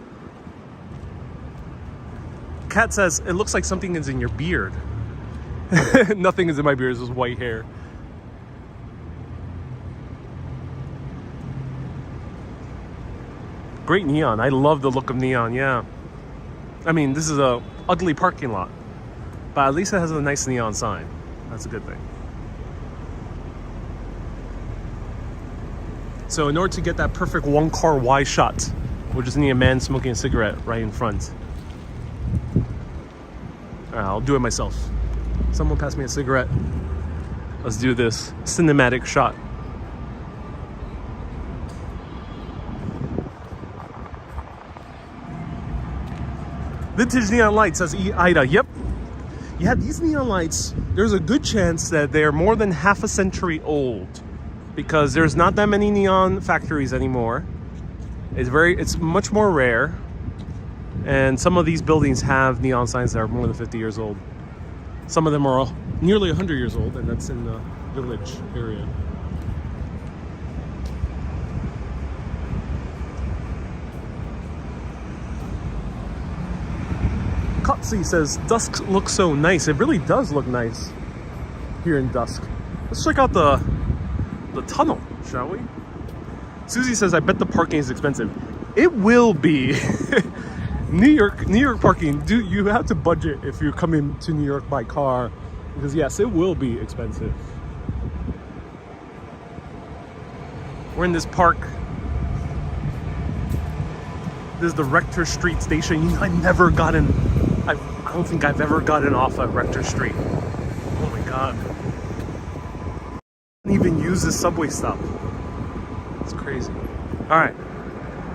Kat says, it looks like something is in your beard. Nothing is in my beard, it's just white hair. Great neon. I love the look of neon, yeah. I mean, this is a ugly parking lot, but at least it has a nice neon sign. That's a good thing. So in order to get that perfect one car wide shot, we'll just need a man smoking a cigarette right in front. All right, I'll do it myself. Someone pass me a cigarette. Let's do this cinematic shot. Vintage neon lights, says Ida. Yep. Yeah, these neon lights, there's a good chance that they're more than half a century old because there's not that many neon factories anymore. It's much more rare. And some of these buildings have neon signs that are more than 50 years old. Some of them are nearly 100 years old, and that's in the Village area. Kotzi says, dusk looks so nice. It really does look nice here in dusk. Let's check out the tunnel, shall we? Susie says, I bet the parking is expensive. It will be. New York parking, you have to budget if you're coming to New York by car, because yes, it will be expensive. We're in this park. This is the Rector Street station. I never got in. I don't think I've ever gotten off at Rector Street. Oh my god. I didn't even use this subway stop. It's crazy. Alright.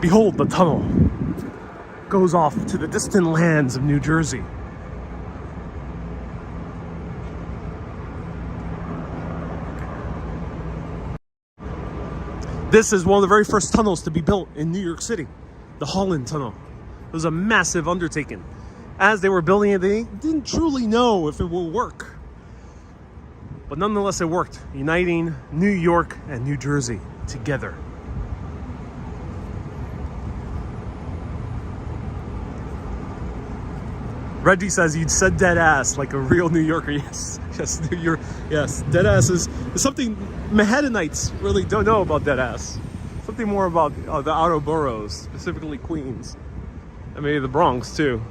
Behold, the tunnel goes off to the distant lands of New Jersey. This is one of the very first tunnels to be built in New York City. The Holland Tunnel. It was a massive undertaking. As they were building it, they didn't truly know if it will work. But nonetheless, it worked, uniting New York and New Jersey together. Reggie says, you said dead ass like a real New Yorker. Yes, New York. Yes, dead ass is something Manhattanites really don't know about dead ass. something more about the outer boroughs, specifically Queens, and maybe the Bronx too.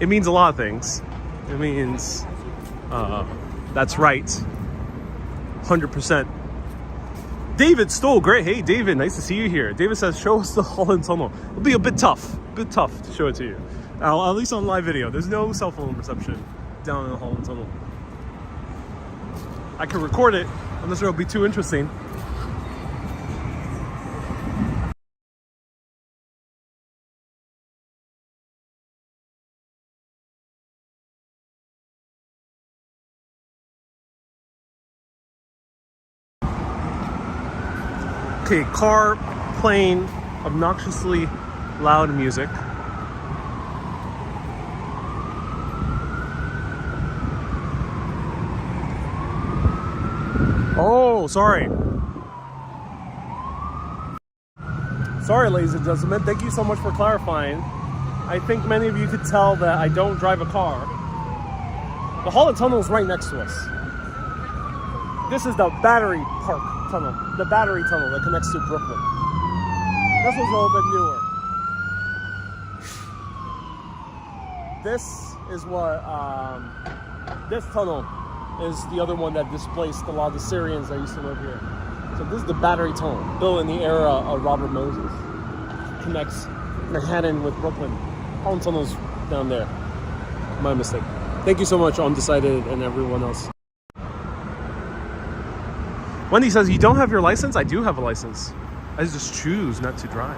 It means a lot of things. It means that's right, 100%. David Stoll, great. Hey David, nice to see you here. David says, show us the Holland Tunnel. It'll be a bit tough to show it to you. At least on live video. There's no cell phone reception down in the Holland Tunnel. I can record it. I'm not sure it'll be too interesting. Okay, car playing obnoxiously loud music. Oh, sorry. Sorry, ladies and gentlemen. Thank you so much for clarifying. I think many of you could tell that I don't drive a car. The Holland Tunnel is right next to us. This is the Battery Park Tunnel, the Battery Tunnel that connects to Brooklyn. This was a little bit newer. This is what, this tunnel is the other one that displaced a lot of the Syrians that used to live here. So this is the Battery Tunnel, built in the era of Robert Moses. Connects Manhattan with Brooklyn. Holland Tunnel's down there. My mistake. Thank you so much, Undecided and everyone else. Wendy says, you don't have your license? I do have a license. I just choose not to drive.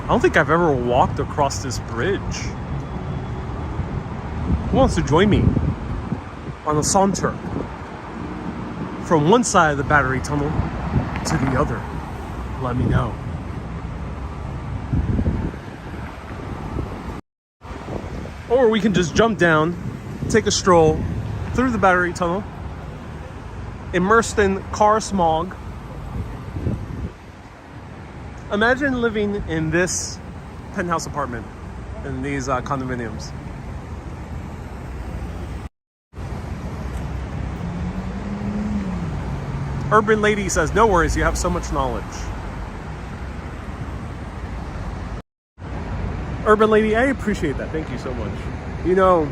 I don't think I've ever walked across this bridge. Who wants to join me on a saunter from one side of the Battery Tunnel to the other? Let me know. Or we can just jump down, take a stroll through the Battery Tunnel, immersed in car smog. Imagine living in this penthouse apartment, in these condominiums. Urban Lady says, no worries, you have so much knowledge. Urban Lady, I appreciate that. Thank you so much. You know,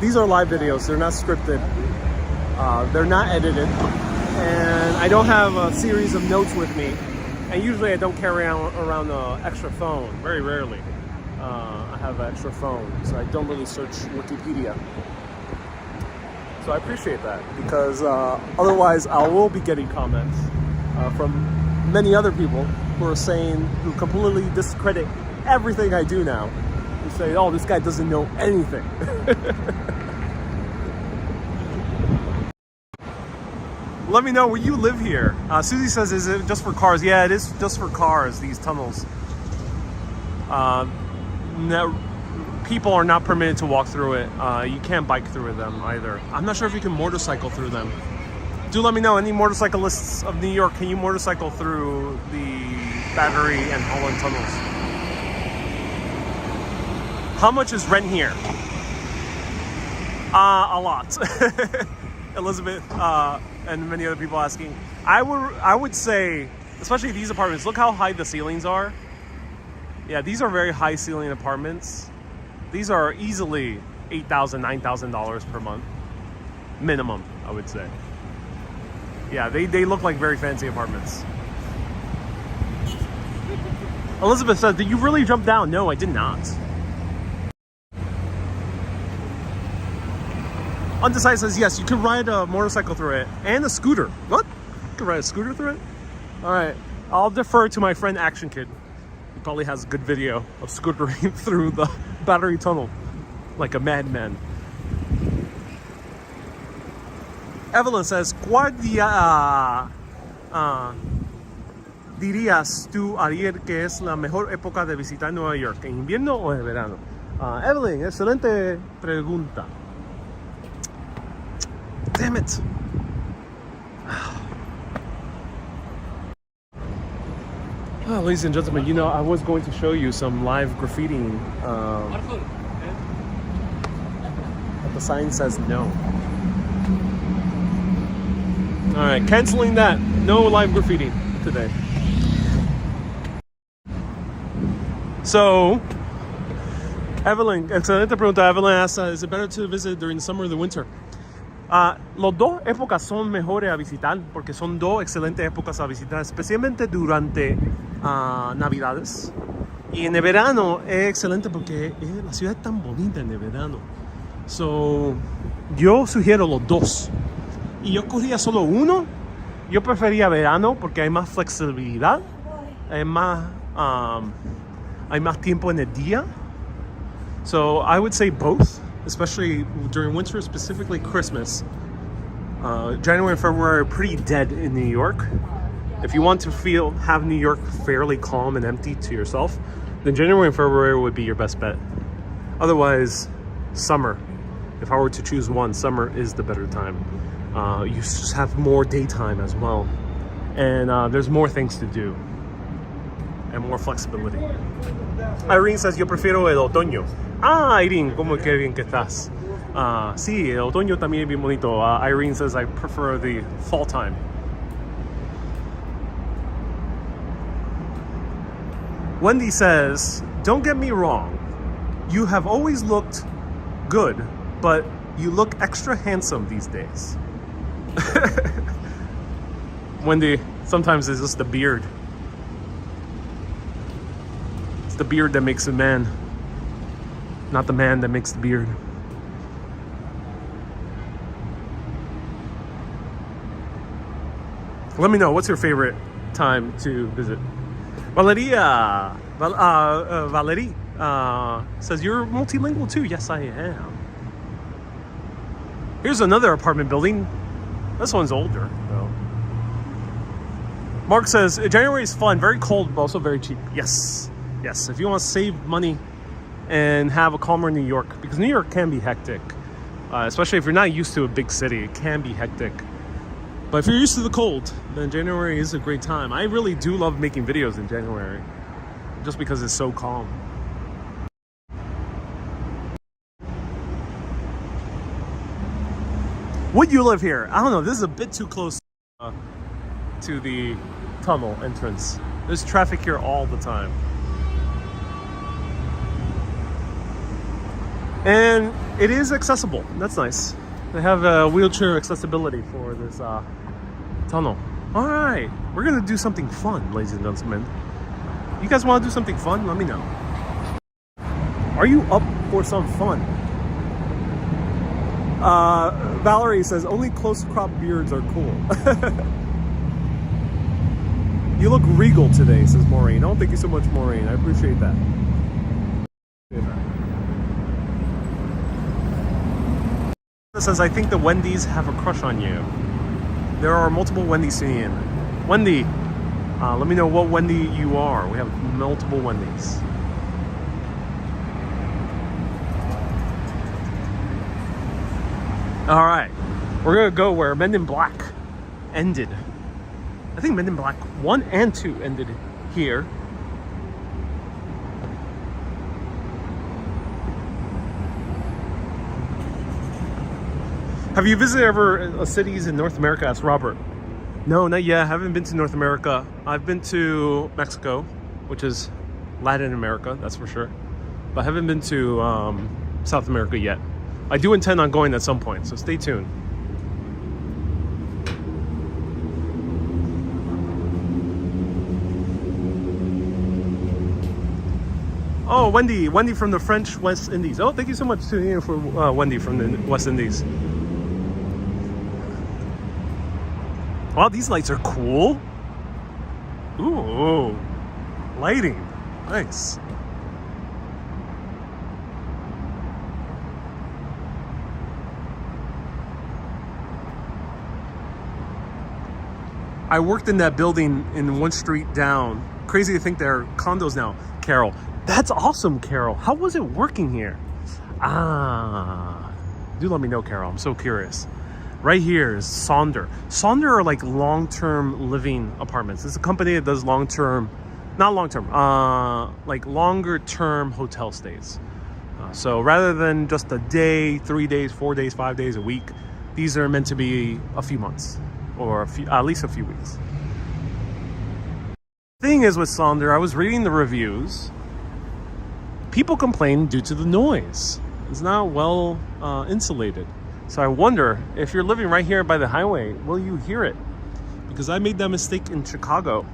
these are live videos. They're not scripted. They're not edited. And I don't have a series of notes with me. And usually I don't carry around an extra phone. Very rarely. I have an extra phone. So I don't really search Wikipedia. So I appreciate that. Because otherwise I will be getting comments from many other people who completely discredit everything I do now. You say, oh, this guy doesn't know anything. Let me know where you live here. Susie says, is it just for cars? Yeah, it is just for cars, these tunnels. No, people are not permitted to walk through it. You can't bike through them either. I'm not sure if you can motorcycle through them. Do let me know, any motorcyclists of New York, can you motorcycle through the Battery and Holland tunnels? How much is rent here? A lot. Elizabeth and many other people asking. I would say, especially these apartments, look how high the ceilings are. Yeah, these are very high ceiling apartments. These are easily $8,000, $9,000 per month. Minimum, I would say. Yeah, they look like very fancy apartments. Elizabeth says, did you really jump down? No, I did not. Undecided says, yes, you can ride a motorcycle through it and a scooter. What? You can ride a scooter through it? All right, I'll defer to my friend Action Kid. He probably has a good video of scootering through the Battery Tunnel like a madman. Evelyn says, ¿cuál día dirías tú, Ariel, que es la mejor época de visitar Nueva York? ¿En invierno o en verano? Evelyn, excelente pregunta. Damn it. Ladies and gentlemen, you know, I was going to show you some live graffitiing, but the sign says no. Alright, canceling that. No live graffiti today. So, Evelyn, excelente pregunta. Evelyn asks, is it better to visit during the summer or the winter? Los dos épocas son mejores a visitar porque son dos excelentes épocas a visitar, especialmente durante Navidades. Y en el verano es excelente porque la ciudad es tan bonita en el verano. So, yo sugiero los dos. Y yo cogía solo uno. Yo prefería verano porque hay más flexibilidad, hay más tiempo en el día. So I would say both, especially during winter, specifically Christmas. January and February are pretty dead in New York. If you want to have New York fairly calm and empty to yourself, then January and February would be your best bet. Otherwise, summer. If I were to choose one, summer is the better time. You just have more daytime as well. And there's more things to do. And more flexibility. Irene says, yo prefiero el otoño. Irene, ¿cómo que bien que estás? Sí, el otoño también es bien bonito. Irene says, I prefer the fall time. Wendy says, don't get me wrong. You have always looked good, but you look extra handsome these days. Wendy, sometimes it's just the beard. It's the beard that makes a man, not the man that makes the beard. Let me know, what's your favorite time to visit? Valerie says, you're multilingual too. Yes, I am. Here's another apartment building. This one's older, though. Mark says, January is fun, very cold, but also very cheap. Yes. Yes, if you want to save money and have a calmer New York, because New York can be hectic, especially if you're not used to a big city, it can be hectic. But if you're used to the cold, then January is a great time. I really do love making videos in January, just because it's so calm. Would you live here? I don't know, this is a bit too close to the tunnel entrance. There's traffic here all the time. And it is accessible. That's nice. They have wheelchair accessibility for this tunnel. All right, we're gonna do something fun, ladies and gentlemen. You guys want to do something fun? Let me know. Are you up for some fun? Valerie says only close crop beards are cool. You look regal today, says Maureen. Oh, thank you so much, Maureen. I appreciate that. Says, I think the Wendy's have a crush on you. There are multiple Wendy's seen. Wendy, let me know what Wendy you are. We have multiple Wendy's. All right, we're gonna go where Men in Black ended. I think Men in Black 1 and 2 ended here. Have you visited ever cities in North America? Asked Robert. No, not yet. I haven't been to North America. I've been to Mexico, which is Latin America, that's for sure. But I haven't been to South America yet. I do intend on going at some point, so stay tuned. Oh, Wendy from the French West Indies. Oh, thank you so much tuning in for Wendy from the West Indies. Wow, these lights are cool. Ooh, lighting, nice. I worked in that building in one street down. Crazy to think they're condos now. Carol, that's awesome, Carol. How was it working here? Do let me know, Carol. I'm so curious. Right here is Sonder. Sonder are like long-term living apartments. It's a company that does long-term not long-term, like longer-term hotel stays. So rather than just a day, 3 days, 4 days, 5 days, a week, these are meant to be a few months or at least a few weeks. Thing is with Sonder, I was reading the reviews. People complain due to the noise. It's not well insulated. So I wonder if you're living right here by the highway, will you hear it? Because I made that mistake in Chicago.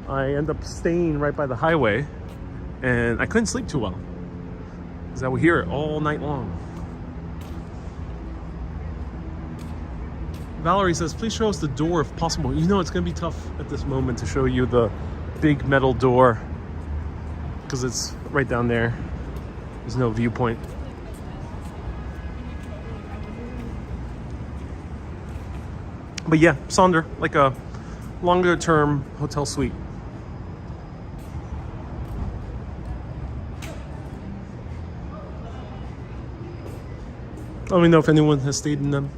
I end up staying right by the highway and I couldn't sleep too well because I would hear it all night long. Valerie says, please show us the door if possible. You know, it's going to be tough at this moment to show you the big metal door because it's right down there. There's no viewpoint. But yeah, Sonder, like a longer term hotel suite. Let me know if anyone has stayed in them.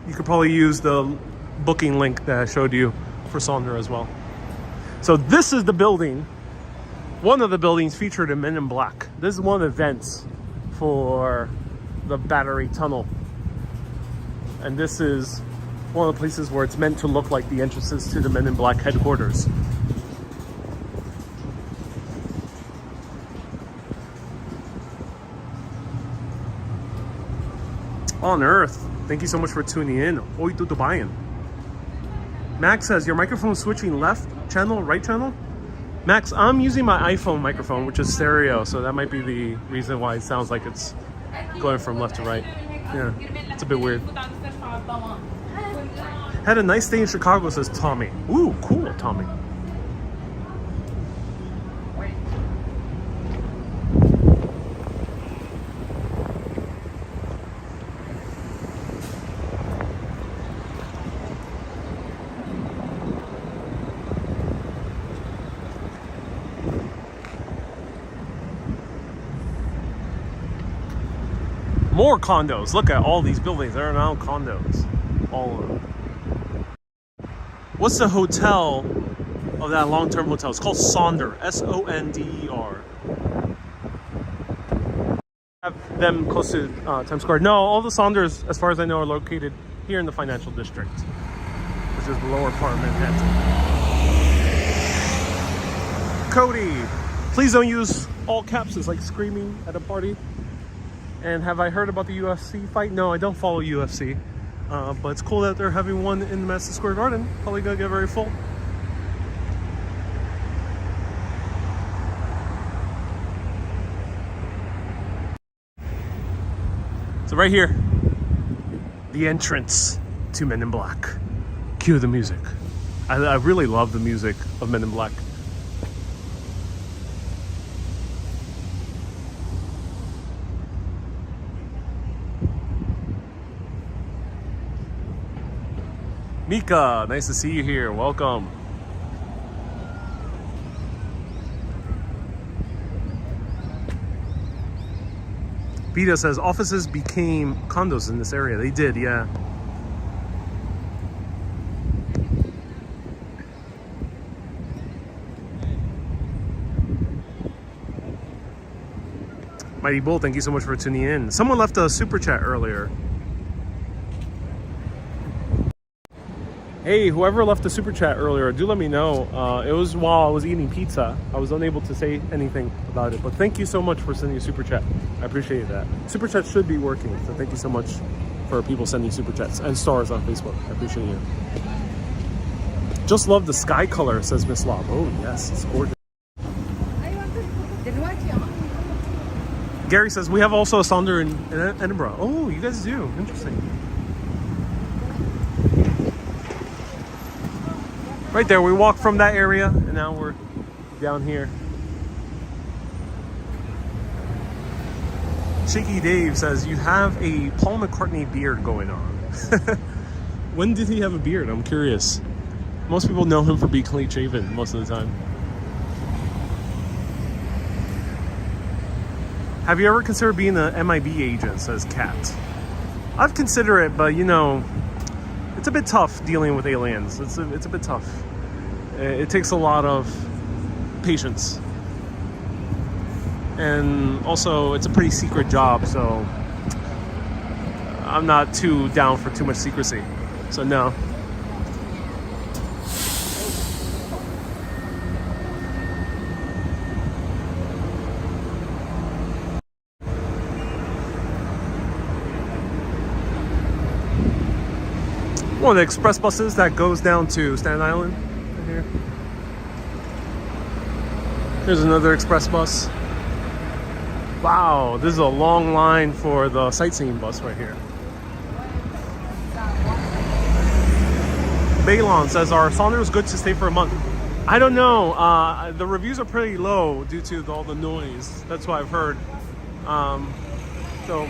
You could probably use the booking link that I showed you for Sonder as well. So this is the building, one of the buildings featured in Men in Black. This is one of the vents for the Battery Tunnel. And this is one of the places where it's meant to look like the entrances to the Men in Black headquarters. On Earth, thank you so much for tuning in. Oi tutubayan. Max says, your microphone switching left channel, right channel? Max, I'm using my iPhone microphone, which is stereo, so that might be the reason why it sounds like it's going from left to right. Yeah, it's a bit weird. Had a nice stay in Chicago, says Tommy. Ooh, cool, Tommy. More condos. Look at all these buildings. There are now condos. All of them. What's the hotel of that long-term hotel? It's called Sonder. S-O-N-D-E-R. Have them close to Times Square. No, all the Sonders, as far as I know, are located here in the financial district, which is the lower part of Manhattan. Cody, please don't use all caps. It's like screaming at a party. And have I heard about the UFC fight? No, I don't follow UFC. But it's cool that they're having one in the Madison Square Garden. Probably gonna get very full. So right here, the entrance to Men in Black. Cue the music. I really love the music of Men in Black. Mika, nice to see you here. Welcome. Vita says offices became condos in this area. They did, yeah. Mighty Bull, thank you so much for tuning in. Someone left a super chat earlier. Hey, whoever left the super chat earlier, do let me know. It was while I was eating pizza. I was unable to say anything about it, but thank you so much for sending a super chat. I appreciate that. Super chat should be working, so thank you so much for people sending super chats and stars on Facebook. I appreciate you. Just love the sky color, says Miss Lob. Oh yes, it's gorgeous. Gary says we have also a Sonder in Edinburgh. Oh, you guys do. Interesting. Right there, we walked from that area and now we're down here. Shaky Dave says, you have a Paul McCartney beard going on. When did he have a beard? I'm curious. Most people know him for being clean shaven most of the time. Have you ever considered being an MIB agent, says Kat. I've considered it, but you know, it's a bit tough dealing with aliens. It's a bit tough. It takes a lot of patience. And also, it's a pretty secret job, so I'm not too down for too much secrecy. So no. One of the express buses that goes down to Staten Island. Right here. Here's another express bus. Wow, this is a long line for the sightseeing bus right here. Balon says, are Saunders good to stay for a month? I don't know. The reviews are pretty low due to all the noise. That's what I've heard. So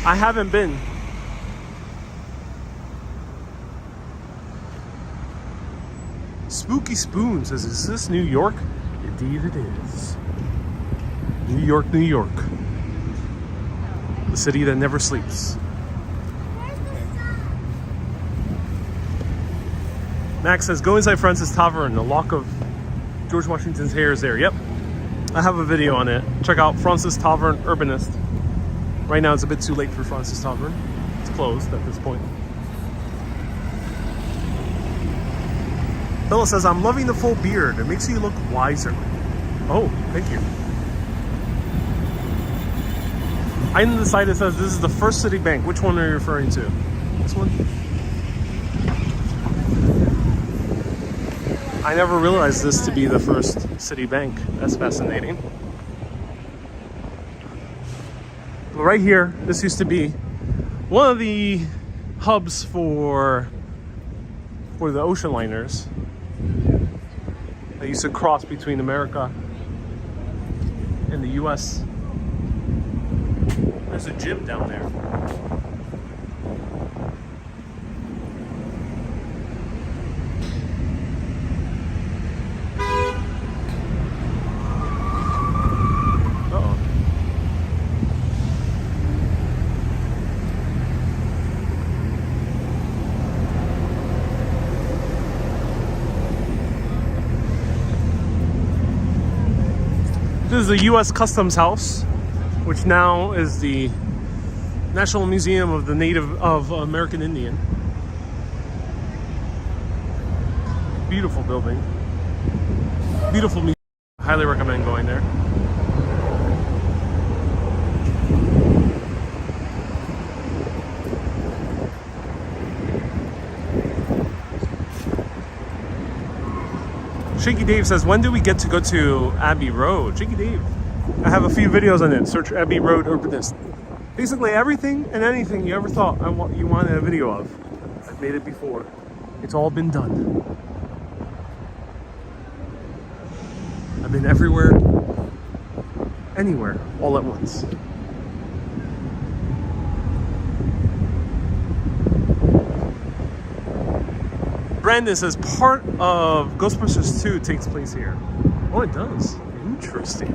I haven't been. Spooky Spoon says, is this New York? Indeed it is. New York, New York. The city that never sleeps. Max says, go inside Francis Tavern. The lock of George Washington's hair is there. Yep. I have a video on it. Check out Francis Tavern, Urbanist. Right now it's a bit too late for Francis Tavern. It's closed at this point. Bella says, I'm loving the full beard. It makes you look wiser. Oh, thank you. I'm the side that says this is the first city bank. Which one are you referring to? This one? I never realized this to be the first city bank. That's fascinating. But right here, this used to be one of the hubs for the ocean liners that used to cross between America and the US. There's a gym down there. Uh-oh. This is the US Customs House, which now is the National Museum of the American Indian. Beautiful building. Beautiful museum. Highly recommend going there. Shaky Dave says, when do we get to go to Abbey Road? Shaky Dave. I have a few videos on it. Search Abbey Road Urbanist. Basically everything and anything you ever thought you wanted a video of. I've made it before. It's all been done. I've been everywhere, anywhere, all at once. Brandon says part of Ghostbusters 2 takes place here. Oh, it does. Interesting.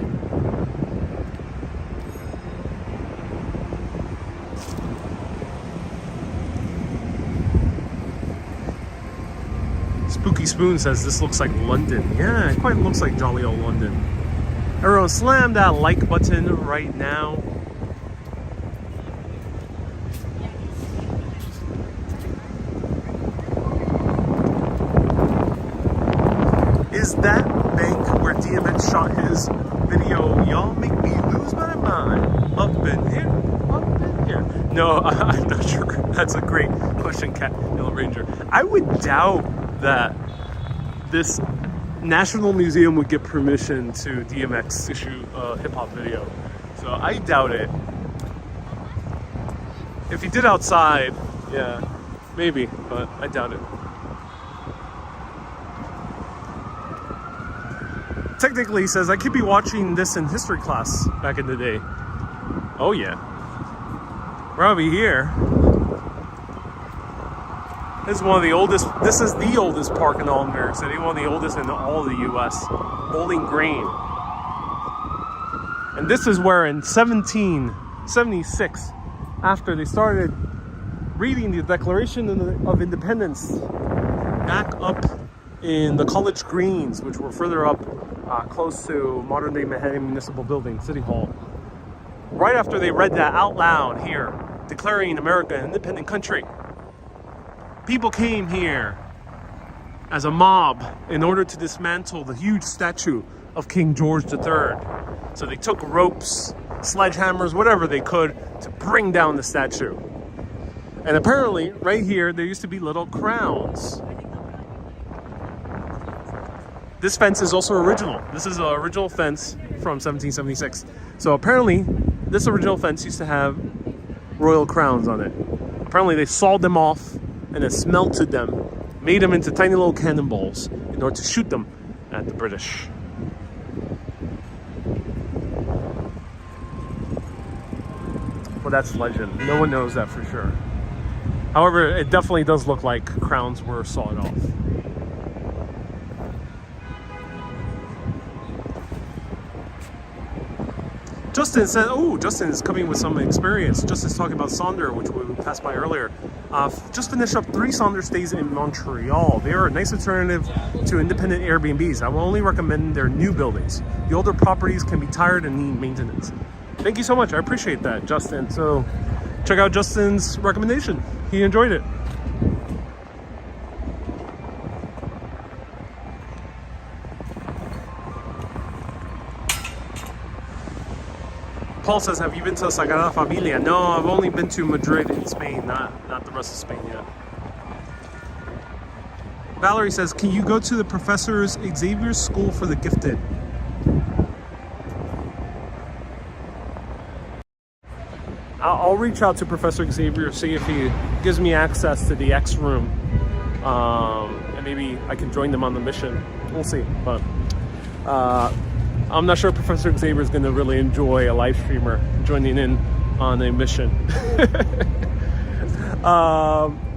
Spooky Spoon says this looks like London. Yeah, it quite looks like jolly old London. Everyone slam that like button right now. Is that bank where DMX shot his video? Y'all make me lose my mind. Up in here, up in here. No, I'm not sure. That's a great question, Cat Yellow Ranger. I would doubt that this National Museum would get permission to DMX to shoot a hip-hop video. So I doubt it. If he did outside, yeah, maybe, but I doubt it. Technically, he says, I could be watching this in history class back in the day. Oh yeah. Probably here. This is one of the oldest, this is the oldest park in all of New York City, one of the oldest in all of the US, Bowling Green. And this is where in 1776, after they started reading the Declaration of Independence back up in the college greens, which were further up close to modern-day Manhattan Municipal Building, City Hall. Right after they read that out loud here, declaring America an independent country, people came here as a mob in order to dismantle the huge statue of King George III. So they took ropes, sledgehammers, whatever they could to bring down the statue. And apparently, right here, there used to be little crowns. This fence is also original. This is an original fence from 1776. So apparently, this original fence used to have royal crowns on it. Apparently, they sawed them off and then smelted them, made them into tiny little cannonballs in order to shoot them at the British. Well, that's legend. No one knows that for sure. However, it definitely does look like crowns were sawed off. Justin said, oh, Justin is coming with some experience. Justin's talking about Sonder, which we passed by earlier. Just finished up 3 Sonder stays in Montreal. They are a nice alternative to independent Airbnbs. I will only recommend their new buildings. The older properties can be tired and need maintenance. Thank you so much. I appreciate that, Justin. So check out Justin's recommendation. He enjoyed it. Paul says, have you been to Sagrada Familia? No, I've only been to Madrid in Spain, not the rest of Spain yet. Valerie says, can you go to the Professor Xavier's School for the Gifted? I'll reach out to Professor Xavier, see if he gives me access to the X room. And maybe I can join them on the mission. We'll see. But I'm not sure Professor Xavier is going to really enjoy a live streamer joining in on a mission.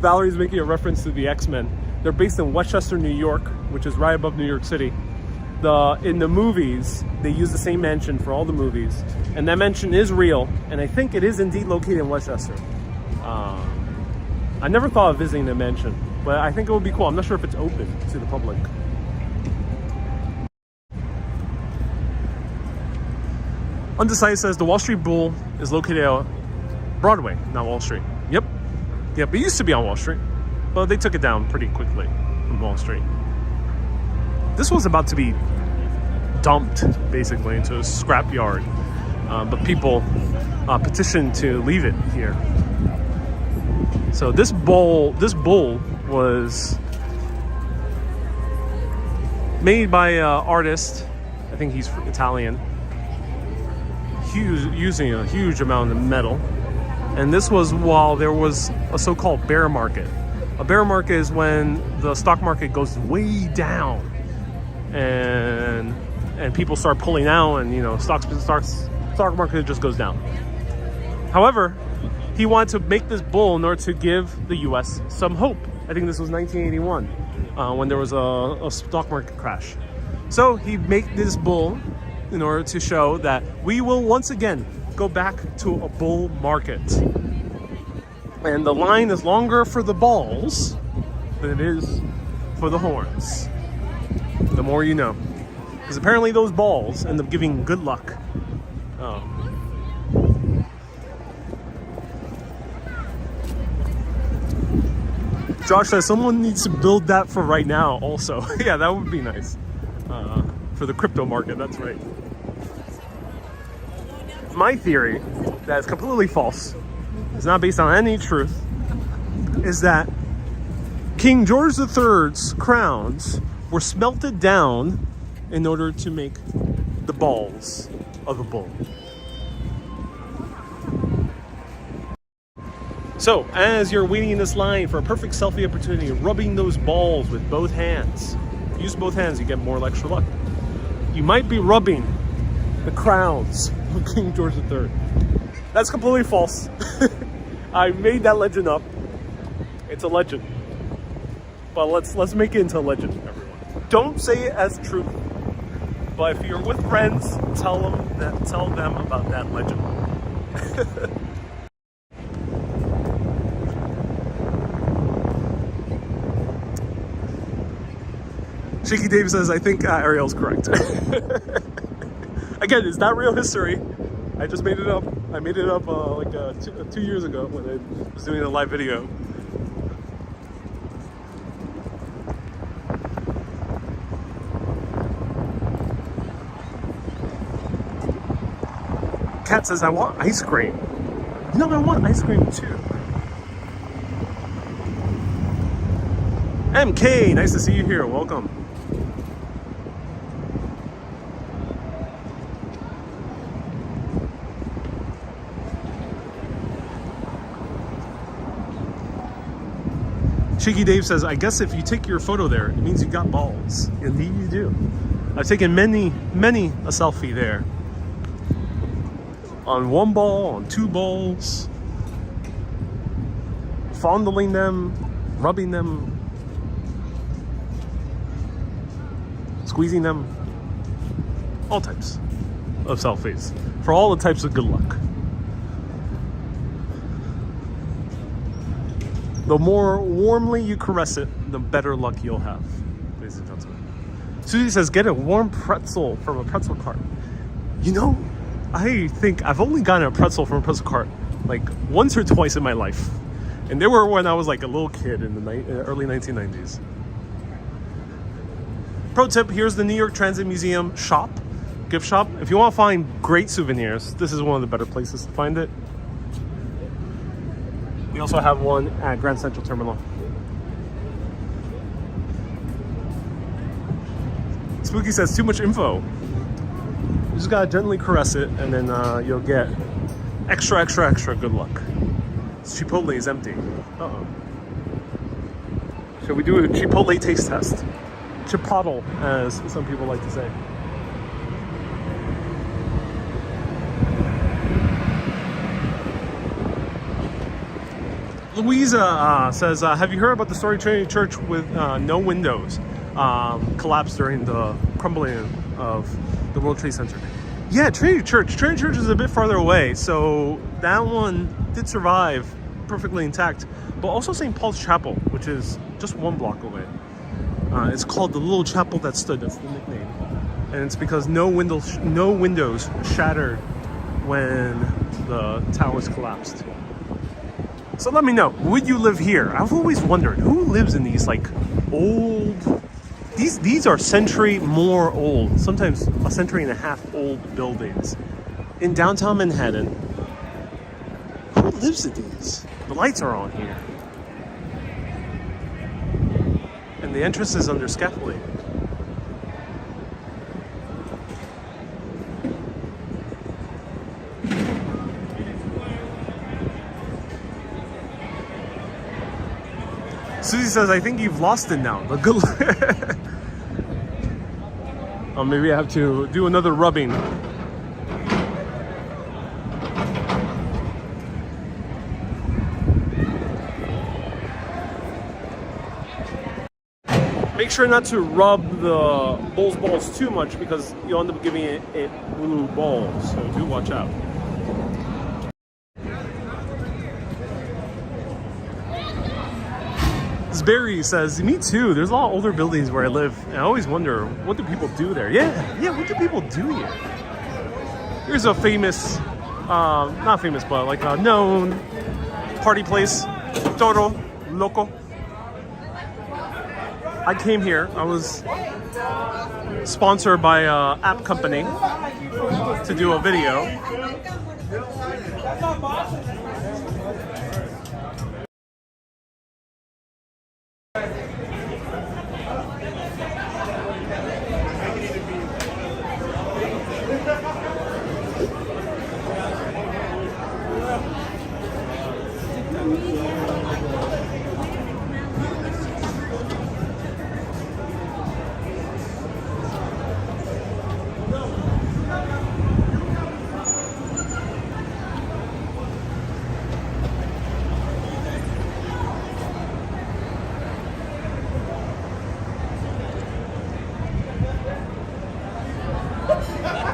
Valerie's making a reference to the X-Men. They're based in Westchester, New York, which is right above New York City. In the movies, they use the same mansion for all the movies, and that mansion is real, and I think it is indeed located in Westchester. I never thought of visiting the mansion, but I think it would be cool. I'm not sure if it's open to the public. Undecided says the Wall Street Bull is located at Broadway, not Wall Street. Yep, it used to be on Wall Street, but they took it down pretty quickly from Wall Street. This was about to be dumped, basically, into a scrapyard, but people petitioned to leave it here. So this bull was made by an artist. I think he's Italian. Using a huge amount of metal, and this was while there was a so-called bear market. A bear market is when the stock market goes way down, and people start pulling out, and stock market just goes down. However, he wanted to make this bull in order to give the U.S. some hope. I think this was 1981 when there was a stock market crash. So he made this bull in order to show that we will once again go back to a bull market. And the line is longer for the balls than it is for the horns. The more you know. Because apparently those balls end up giving good luck. Josh says someone needs to build that for right now also. Yeah, that would be nice. For the crypto market, that's right. My theory, that is completely false, it's not based on any truth, is that King George III's crowns were smelted down in order to make the balls of a bull. So, as you're waiting in this line for a perfect selfie opportunity, rubbing those balls with both hands. If you use both hands, you get more extra luck. You might be rubbing the crowns of King George III. That's completely false. I made that legend up. It's a legend. But let's make it into a legend, everyone. Don't say it as truth. But if you're with friends, tell them about that legend. Shaky Dave says, I think Ariel's correct. Again, it's not real history. I just made it up. I made it up like 2 years ago when I was doing a live video. Kat says, I want ice cream. No, I want ice cream too. MK, nice to see you here. Welcome. Cheeky Dave says, I guess if you take your photo there, it means you got balls. Indeed you do. I've taken many a selfie there. On one ball, on two balls. Fondling them, rubbing them. Squeezing them. All types of selfies. For all the types of good luck. The more warmly you caress it, the better luck you'll have, ladies and gentlemen. Susie says, get a warm pretzel from a pretzel cart. You know, I think I've only gotten a pretzel from a pretzel cart like once or twice in my life. And they were when I was like a little kid in the early 1990s. Pro tip, here's the New York Transit Museum shop, gift shop. If you want to find great souvenirs, this is one of the better places to find it. We also have one at Grand Central Terminal. Spooky says, too much info. You just gotta gently caress it and then you'll get extra good luck. Chipotle is empty. Uh-oh. Shall we do a Chipotle taste test? Chipotle, as some people like to say. Louisa says, have you heard about the story of Trinity Church with no windows collapsed during the crumbling of the World Trade Center? Yeah, Trinity Church. Trinity Church is a bit farther away, so that one did survive perfectly intact. But also St. Paul's Chapel, which is just 1 block away. It's called the Little Chapel That Stood. That's the nickname. And it's because no windows shattered when the towers collapsed. So let me know, would you live here? I've always wondered, who lives in these like old, these are century more old, sometimes a century and a half old buildings in downtown Manhattan. Who lives in these? The lights are on here. And the entrance is under scaffolding. Susie says, I think you've lost it now. The good oh, maybe I have to do another rubbing. Make sure not to rub the bull's balls too much because you'll end up giving it blue balls. So do watch out. Barry says, me too. There's a lot of older buildings where I live. And I always wonder, what do people do there? Yeah, what do people do here? Here's a famous, not famous, but like a known party place, Toro Loco. I came here. I was sponsored by an app company to do a video.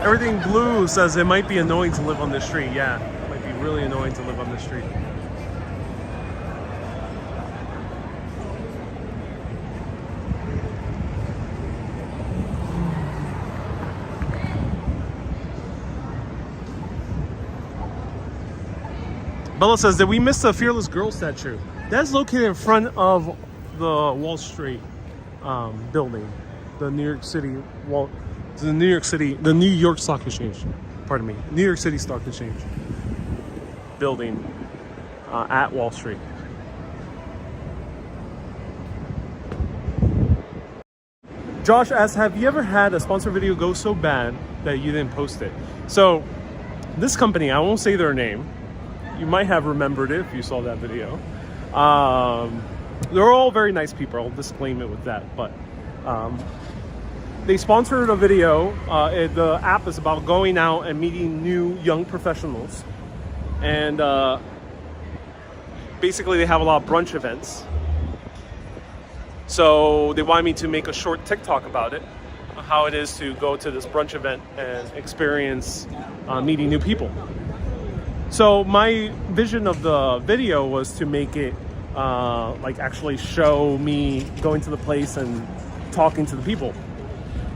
Everything Blue says it might be annoying to live on this street. Yeah, it might be really annoying to live on this street. Bella says that we missed the Fearless Girl statue. That's located in front of the Wall Street building, the New York City the New York Stock Exchange. Pardon me, New York City Stock Exchange building at Wall Street. Josh asks, have you ever had a sponsor video go so bad that you didn't post it? So this company, I won't say their name. You might have remembered it if you saw that video. They're all very nice people. I'll disclaim it with that. But they sponsored a video. The app is about going out and meeting new young professionals. And basically they have a lot of brunch events. So they wanted me to make a short TikTok about it, how it is to go to this brunch event and experience meeting new people. So my vision of the video was to make it like actually show me going to the place and talking to the people.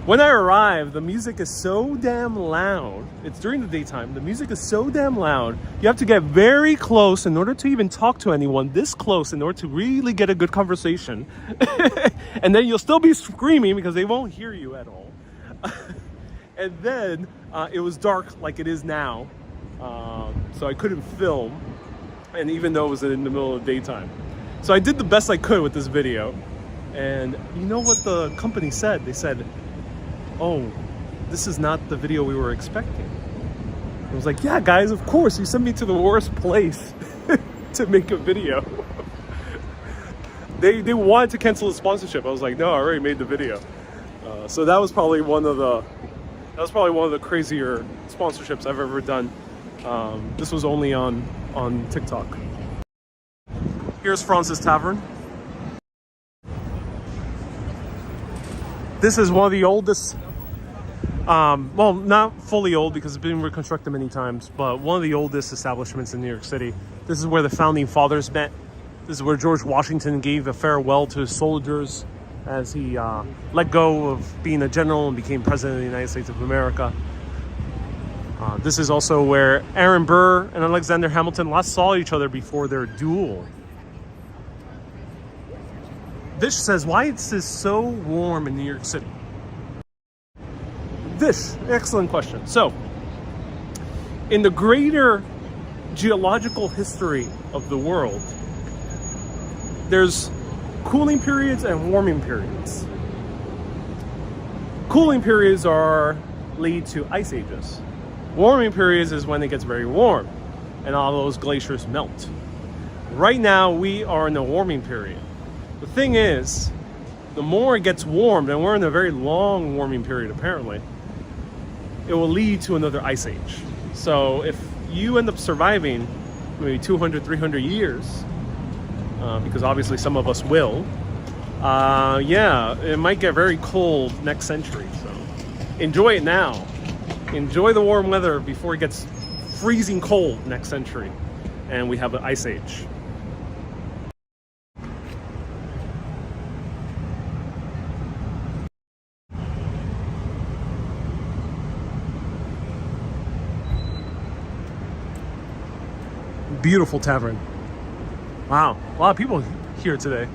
When I arrived, the music is so damn loud. It's during the daytime. The music is so damn loud. You have to get very close in order to even talk to anyone this close in order to really get a good conversation. And then you'll still be screaming because they won't hear you at all. And then it was dark like it is now. So I couldn't film. And even though it was in the middle of the daytime. So I did the best I could with this video. And you know what the company said? They said, oh, this is not the video we were expecting. I was like, yeah, guys, of course. You sent me to the worst place to make a video. They wanted to cancel the sponsorship. I was like, no, I already made the video. So that was probably one of the crazier sponsorships I've ever done. This was only on TikTok. Here's France's Tavern. This is one of the oldest, well, not fully old because it's been reconstructed many times, but one of the oldest establishments in New York City. This is where the founding fathers met. This is where George Washington gave a farewell to his soldiers as he let go of being a general and became president of the United States of America. This is also where Aaron Burr and Alexander Hamilton last saw each other before their duel. Vish says, why is this so warm in New York City? Vish, excellent question. So, in the greater geological history of the world, there's cooling periods and warming periods. Cooling periods lead to ice ages. Warming periods is when it gets very warm and all those glaciers melt. Right now, we are in a warming period. The thing is, the more it gets warmed, and we're in a very long warming period apparently, it will lead to another ice age. So if you end up surviving maybe 200, 300 years, because obviously some of us will, yeah, it might get very cold next century. So enjoy it now. Enjoy the warm weather before it gets freezing cold next century and we have an ice age. Beautiful tavern. Wow, a lot of people here today.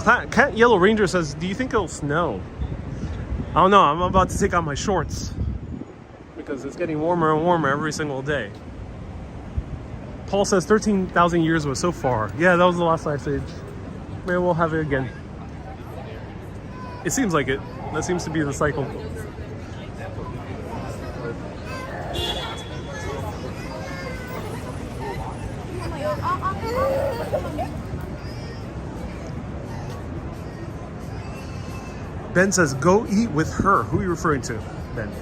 Cat Yellow Ranger says, do you think it'll snow? I don't know, I'm about to take out my shorts because it's getting warmer and warmer every single day. Paul says 13,000 years was so far. Yeah, that was the last ice age. Maybe we'll have it again. It seems like it. That seems to be the cycle. Ben says, go eat with her. Who are you referring to, Ben?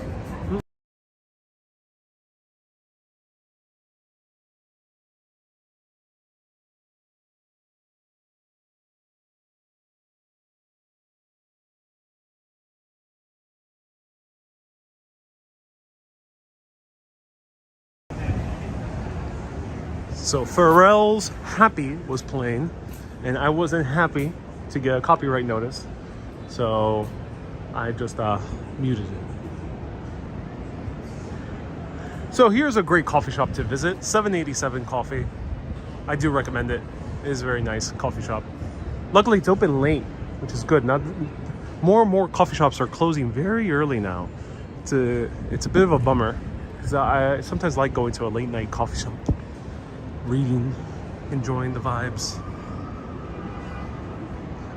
So Pharrell's Happy was playing, and I wasn't happy to get a copyright notice. So I just muted it. So here's a great coffee shop to visit, 787 Coffee. I do recommend it. It is a very nice coffee shop. Luckily, it's open late, which is good. Now, more and more coffee shops are closing very early now. It's a bit of a bummer, because I sometimes like going to a late night coffee shop, reading, enjoying the vibes.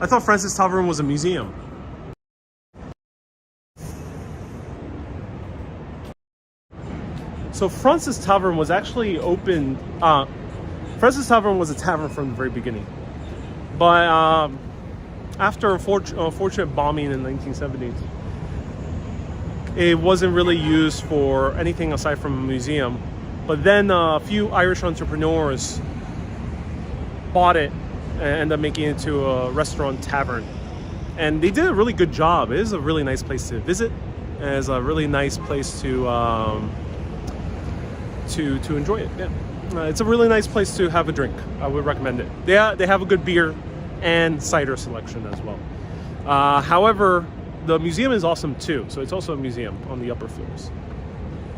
I thought Francis Tavern was a museum. So Francis Tavern was actually opened. Francis Tavern was a tavern from the very beginning, but after a unfortunate bombing in the 1970s, it wasn't really used for anything aside from a museum. But then a few Irish entrepreneurs bought it and ended up making it into a restaurant tavern, and they did a really good job. It is a really nice place to visit. It is a really nice place to enjoy it. Yeah, it's a really nice place to have a drink. I would recommend it. They have a good beer and cider selection as well. However, the museum is awesome too. So it's also a museum on the upper floors.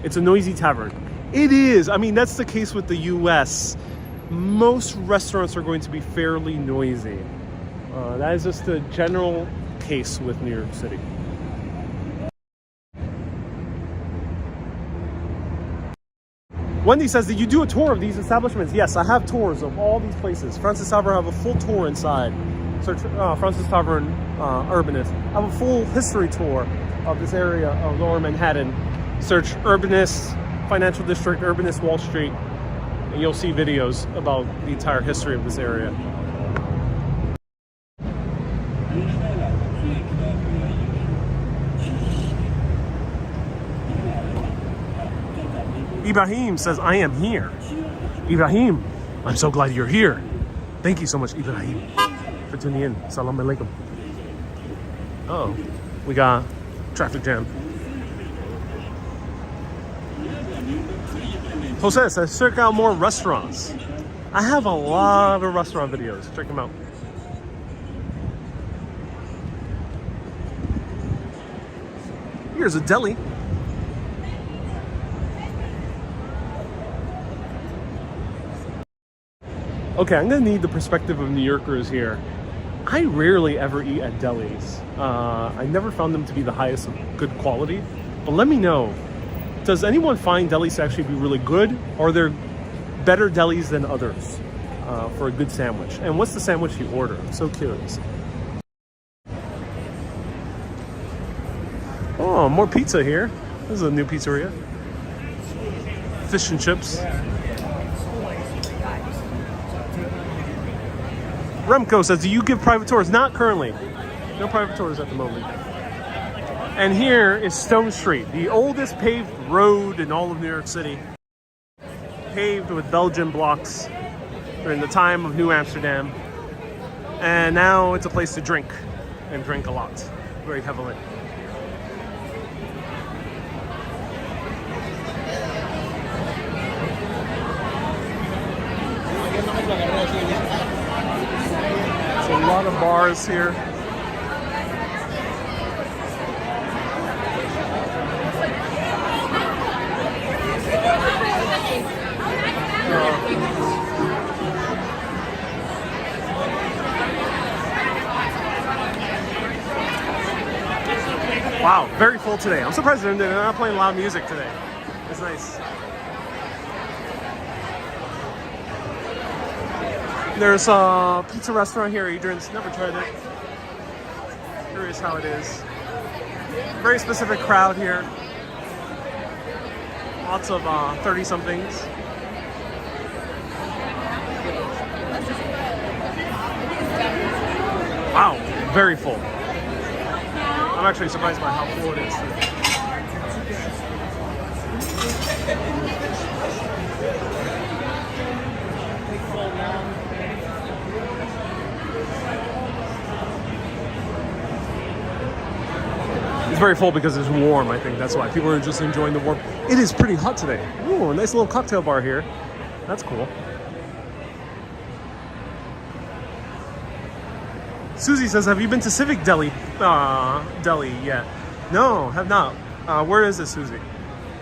It's a noisy tavern. It is. I mean, that's the case with the US. Most restaurants are going to be fairly noisy. That is just the general case with New York City. Wendy says, did you do a tour of these establishments? Yes, I have tours of all these places. Francis Tavern, I have a full tour inside. Search Francis Tavern, Urbanist. I have a full history tour of this area of Lower Manhattan. Search Urbanist, Financial District, Urbanist, Wall Street, and you'll see videos about the entire history of this area. Ibrahim says, I am here. Ibrahim, I'm so glad you're here. Thank you so much, Ibrahim, for tuning in. Salam alaikum. Oh, we got traffic jam. Jose says, check out more restaurants. I have a lot of restaurant videos. Check them out. Here's a deli. Okay, I'm gonna need the perspective of New Yorkers here. I rarely ever eat at delis. I never found them to be the highest of good quality. But let me know, does anyone find delis to actually be really good? Or are there better delis than others for a good sandwich? And what's the sandwich you order? I'm so curious. Oh, more pizza here. This is a new pizzeria. Fish and chips. Remco says, do you give private tours? Not currently. No private tours at the moment. And here is Stone Street, the oldest paved road in all of New York City. Paved with Belgian blocks during the time of New Amsterdam. And now it's a place to drink, and drink a lot, very heavily. There's a lot of bars here. Wow, very full today. I'm surprised they're not playing loud music today. It's nice. There's a pizza restaurant here, Adrian's. Never tried it. Curious how it is. Very specific crowd here. Lots of 30-somethings. Wow, very full. I'm actually surprised by how full it is. It's very full because it's warm, I think. That's why people are just enjoying the warm. It is pretty hot today. Ooh, a nice little cocktail bar here. That's cool. Susie says, have you been to Civic Deli yet? No, have not. Where is it, Susie?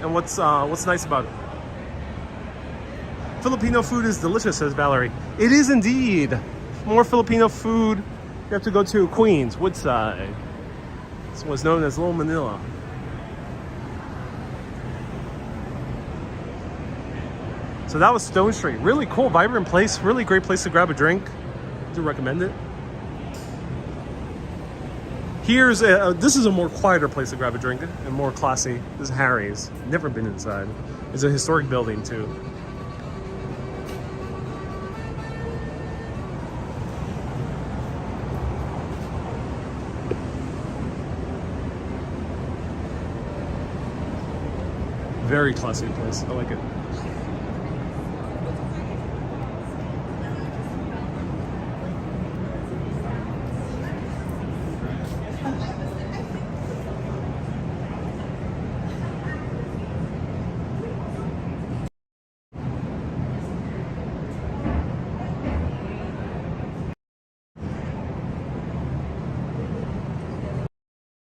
And what's nice about it? Filipino food is delicious, says Valerie. It is indeed. More Filipino food. You have to go to Queens, Woodside. This was known as Little Manila. So that was Stone Street. Really cool, vibrant place. Really great place to grab a drink. Do recommend it. Here's this is a more quieter place to grab a drink and more classy. This is Harry's. Never been inside. It's a historic building too. Very classy place. I like it.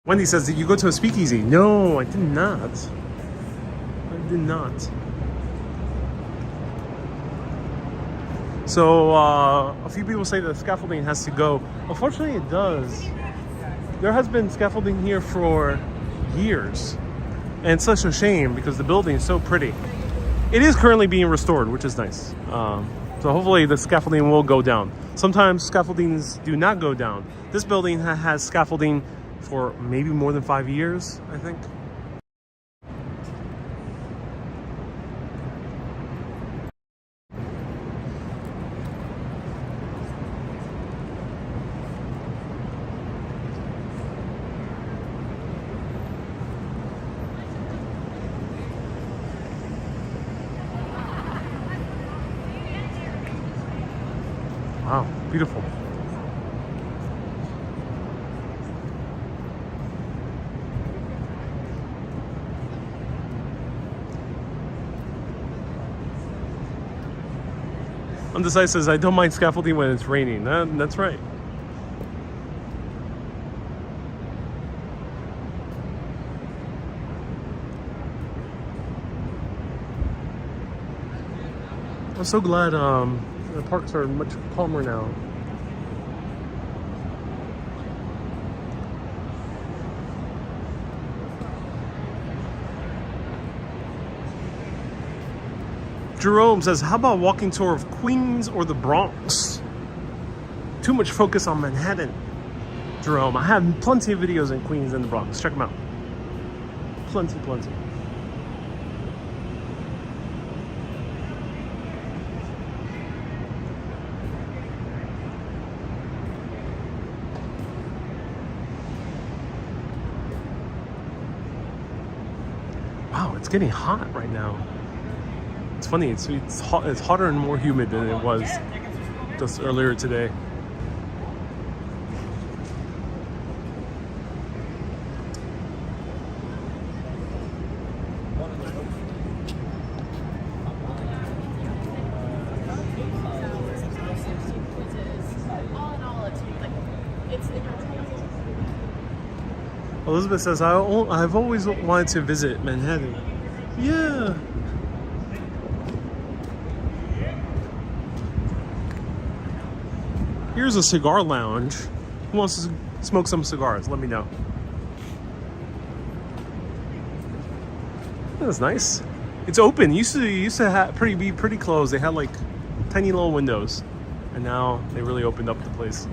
Wendy says, did you go to a speakeasy? No, I did not. I did not. So, a few people say that scaffolding has to go. Unfortunately, it does. There has been scaffolding here for years. And it's such a shame because the building is so pretty. It is currently being restored, which is nice. So hopefully the scaffolding will go down. Sometimes scaffoldings do not go down. This building has scaffolding for maybe more than 5 years, I think. Wow, beautiful. Undecisive says, I don't mind scaffolding when it's raining. That's right. I'm so glad the parks are much calmer now. Jerome says, how about walking tour of Queens or the Bronx? Too much focus on Manhattan. Jerome, I have plenty of videos in Queens and the Bronx. Check them out. Plenty. Wow, it's getting hot right now. It's funny, it's hotter and more humid than it was just earlier today. Elizabeth says, I've always wanted to visit Manhattan. Yeah. Here's a cigar lounge. Who wants to smoke some cigars? Let me know. That's nice. It's open. Used to be pretty closed. They had like tiny little windows, and now they really opened up the place.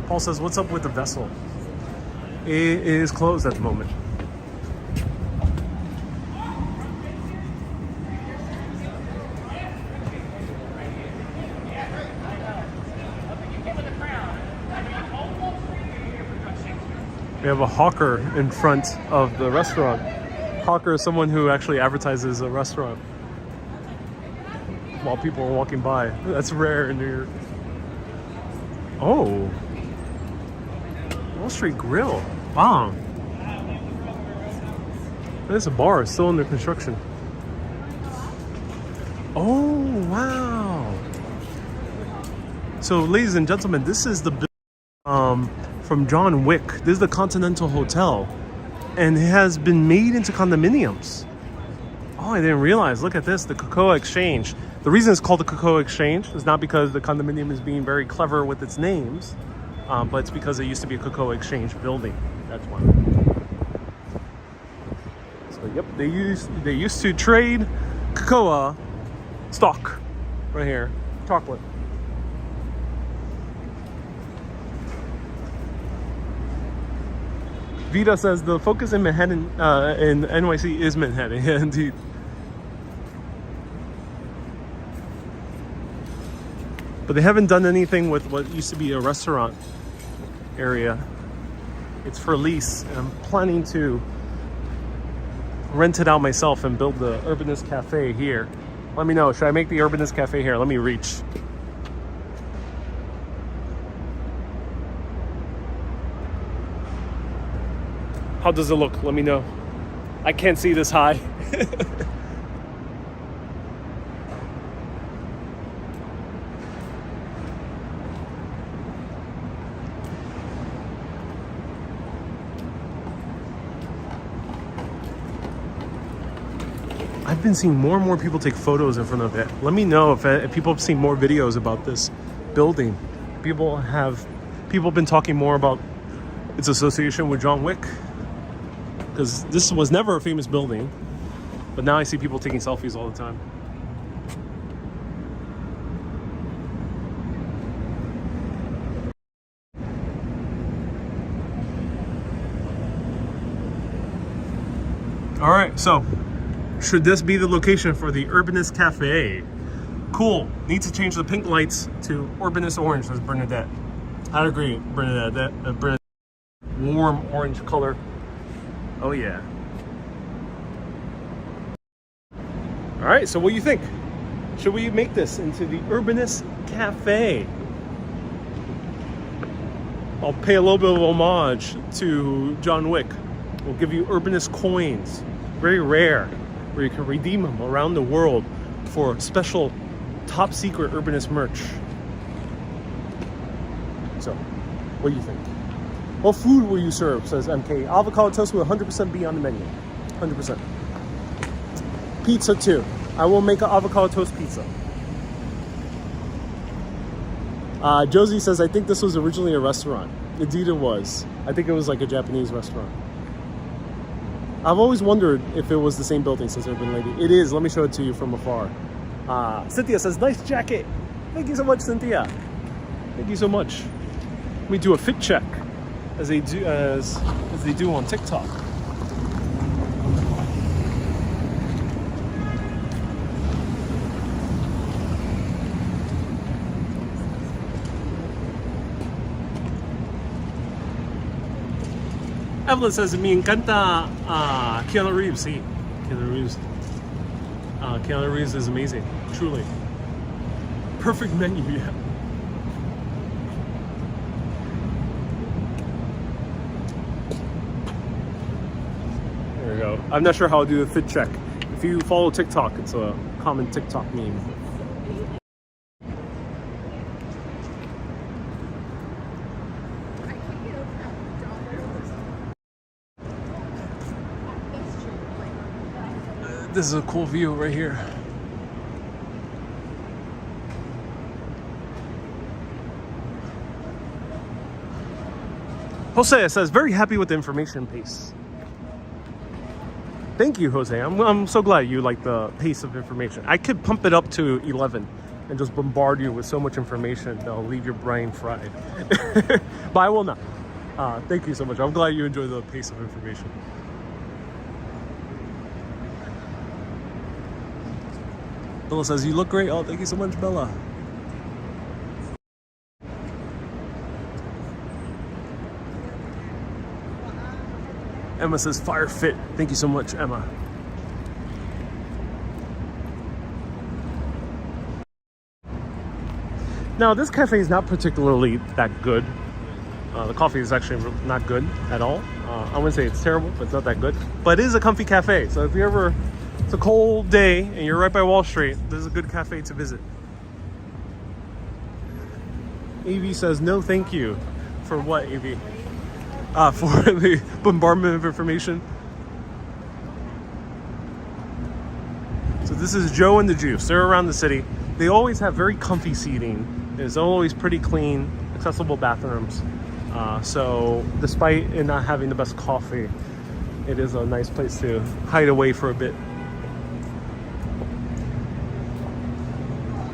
Paul says, "What's up with the vessel?" It is closed at the moment. We have a hawker in front of the restaurant. Hawker is someone who actually advertises a restaurant while people are walking by. That's rare in New York. Oh, Wall Street Grill. Wow. There's a bar still under construction. Oh, wow. So, ladies and gentlemen, this is the from John Wick. This is the Continental Hotel. and it has been made into condominiums. Oh, I didn't realize. Look at this, the Cocoa Exchange. The reason it's called the Cocoa Exchange is not because the condominium is being very clever with its names, but it's because it used to be a Cocoa Exchange building. That's why. So yep, they used to trade cocoa stock right here, chocolate. Vita says the focus in Manhattan, in NYC is Manhattan. Yeah, indeed. But they haven't done anything with what used to be a restaurant area. It's for lease, and I'm planning to rent it out myself and build the Urbanist Cafe here. Let me know, should I make the Urbanist Cafe here? Let me reach. How does it look? Let me know. I can't see this high. I've been seeing more and more people take photos in front of it. Let me know if people have seen more videos about this building. People have been talking more about its association with John Wick, because this was never a famous building, but now I see people taking selfies all the time. All right, so should this be the location for the Urbanist Cafe? Cool. Need to change the pink lights to Urbanist Orange, says Bernadette. I'd agree, Bernadette. Bernadette. Warm orange color. Oh yeah. All right, so what do you think? Should we make this into the Urbanist Cafe? I'll pay a little bit of homage to John Wick. We'll give you Urbanist coins, very rare, where you can redeem them around the world for special top secret Urbanist merch. So, what do you think? What food will you serve, says MK. Avocado toast will 100% be on the menu. 100%. Pizza too. I will make an avocado toast pizza. Josie says, I think this was originally a restaurant. Indeed it was. I think it was like a Japanese restaurant. I've always wondered if it was the same building, says Urban Lady. It is. Let me show it to you from afar. Cynthia says, nice jacket. Thank you so much, Cynthia. Thank you so much. Let me do a fit check, as they do on TikTok. Evelyn says, me encanta Keanu Reeves. Sí, Keanu Reeves. Keanu Reeves is amazing, truly. Perfect menu, yeah. There we go. I'm not sure how to do a fit check. If you follow TikTok, it's a common TikTok meme. This is a cool view right here. Jose says, very happy with the information pace. Thank you, Jose. I'm so glad you like the pace of information. I could pump it up to 11 and just bombard you with so much information that'll leave your brain fried. But I will not. Thank you so much. I'm glad you enjoy the pace of information. Bella says, you look great. Oh, thank you so much, Bella. Emma says, fire fit. Thank you so much, Emma. Now, this cafe is not particularly that good. The coffee is actually not good at all. I wouldn't say it's terrible, but it's not that good. But it is a comfy cafe. So if you ever... It's a cold day and you're right by Wall Street, this is a good cafe to visit. AV says, no thank you. For what, AV? for the bombardment of information. So this is Joe and the Juice. They're around the city. They always have very comfy seating. It's always pretty clean, accessible bathrooms. So despite it not having the best coffee, it is a nice place to hide away for a bit.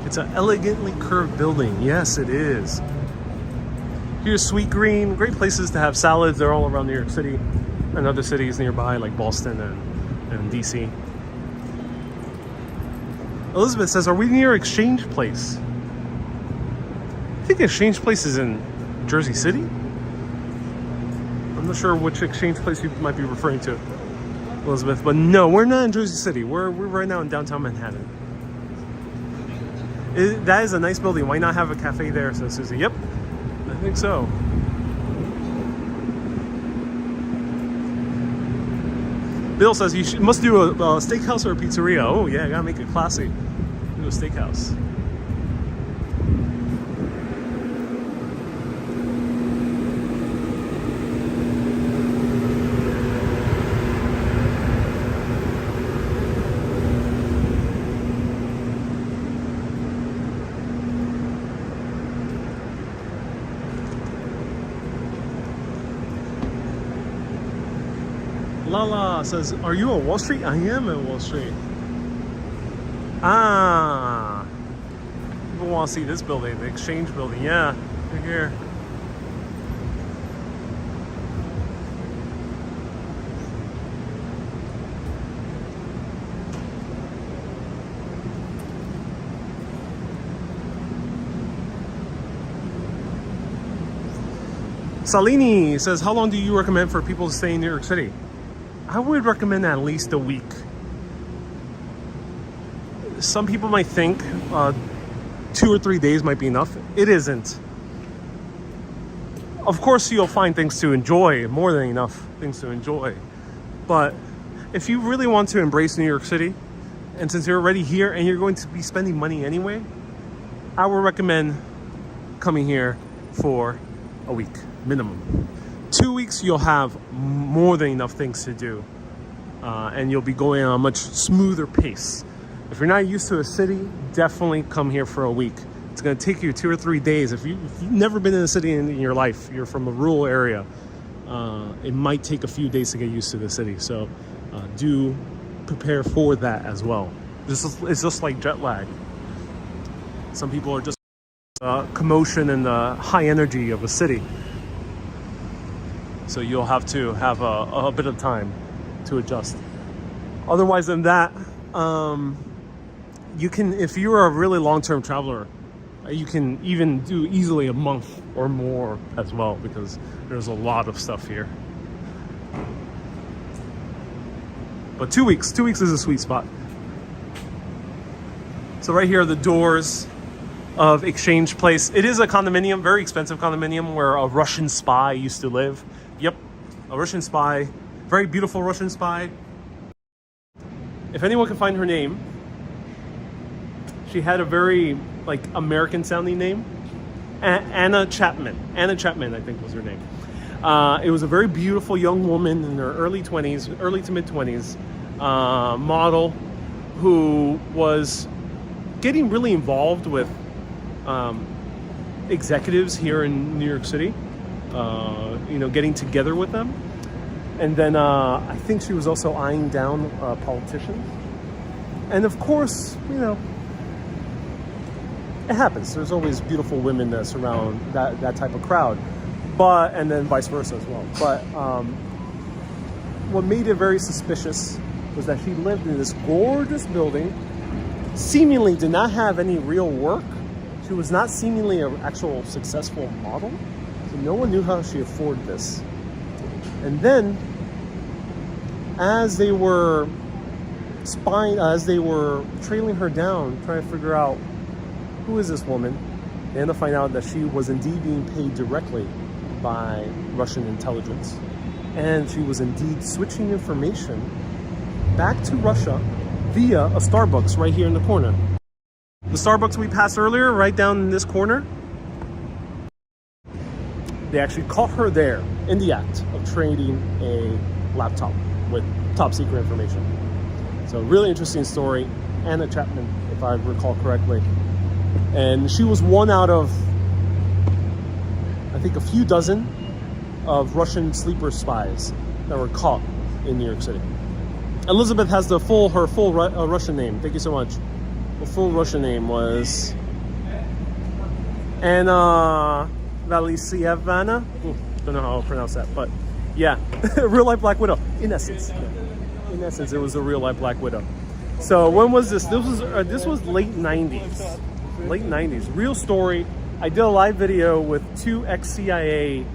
It's an elegantly curved building. Yes, it is. Here's Sweet Green. Great places to have salads. They're all around New York City and other cities nearby like Boston and DC. Elizabeth says, are we near Exchange Place? I think Exchange Place is in Jersey City. I'm not sure which Exchange Place you might be referring to, Elizabeth. But no, we're not in Jersey City. We're right now in downtown Manhattan. That is a nice building. Why not have a cafe there, says Susie. Yep, I think so. Bill says you must do a steakhouse or a pizzeria. Oh yeah, I gotta make it classy. Do a steakhouse. Lala says, are you on Wall Street? I am at Wall Street. Ah. People want to see this building, the Exchange building. Yeah, right here. Salini says, how long do you recommend for people to stay in New York City? I would recommend at least a week. Some people might think 2 or 3 days might be enough. It isn't. Of course, you'll find things to enjoy, more than enough things to enjoy. But if you really want to embrace New York City, and since you're already here and you're going to be spending money anyway, I would recommend coming here for a week minimum. 2 weeks, you'll have more than enough things to do, and you'll be going on a much smoother pace. If you're not used to a city, definitely come here for a week. It's going to take you 2 or 3 days. If you've never been in a city in your life, you're from a rural area, it might take a few days to get used to the city. So do prepare for that as well. It's just like jet lag. Some people are just commotion and the high energy of a city. So you'll have to have a bit of time to adjust. Otherwise than that, you can, if you're a really long-term traveler, you can even do easily a month or more as well, because there's a lot of stuff here. But 2 weeks is a sweet spot. So right here are the doors of Exchange Place. It is a condominium, very expensive condominium, where a Russian spy used to live. Yep, a Russian spy, very beautiful Russian spy. If anyone can find her name, she had a very like American sounding name. Anna Chapman. Anna Chapman, I think was her name. It was a very beautiful young woman in her early to mid 20s, model who was getting really involved with executives here in New York City. Getting together with them. And then I think she was also eyeing down politicians. And of course, it happens. There's always beautiful women that surround that type of crowd. And then vice versa as well. But what made it very suspicious was that she lived in this gorgeous building, seemingly did not have any real work. She was not seemingly an actual successful model. So no one knew how she afforded this. And then, as they were trailing her down, trying to figure out who is this woman, they end up finding out that she was indeed being paid directly by Russian intelligence. And she was indeed switching information back to Russia via a Starbucks right here in the corner. The Starbucks we passed earlier, right down in this corner, they actually caught her there in the act of trading a laptop with top secret information. So really interesting story. Anna Chapman, if I recall correctly. And she was one out of, I think, a few dozen of Russian sleeper spies that were caught in New York City. Elizabeth has her full Russian name. Thank you so much. Her full Russian name was Anna Valisievna. Don't know how to pronounce that, but yeah, real life Black Widow. In essence, it was a real life Black Widow. So when was this? This was late 90s. Late 90s. Real story. I did a live video with two ex-CIA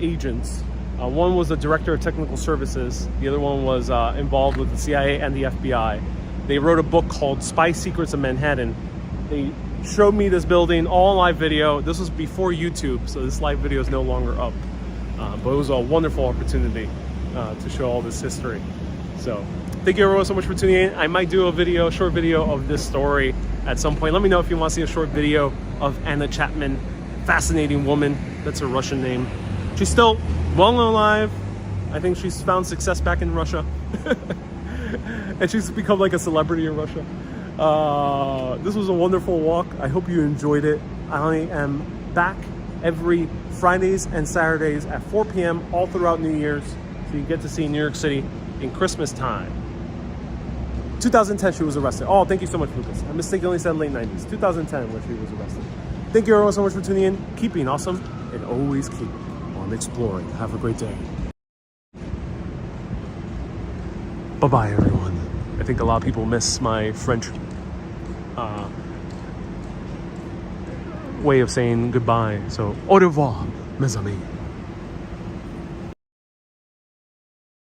agents. One was the director of technical services. The other one was involved with the CIA and the FBI. They wrote a book called Spy Secrets of Manhattan. They showed me this building, all live video. This was before YouTube, so this live video is no longer up. But it was a wonderful opportunity to show all this history. So thank you everyone so much for tuning in. I might do a short video of this story at some point. Let me know if you want to see a short video of Anna Chapman. Fascinating woman. That's her Russian name. She's still well alive. I think she's found success back in Russia. And she's become like a celebrity in Russia. This was a wonderful walk. I hope you enjoyed it. I am back every Fridays and Saturdays at 4 p.m. all throughout New Year's. So you get to see New York City in Christmas time. 2010 she was arrested. Oh, thank you so much, Lucas. I mistakenly said late 90s. 2010 when she was arrested. Thank you everyone so much for tuning in. Keep being awesome and always keep on exploring. Have a great day. Bye-bye, everyone. I think a lot of people miss my French way of saying goodbye. So, au revoir, mes amis.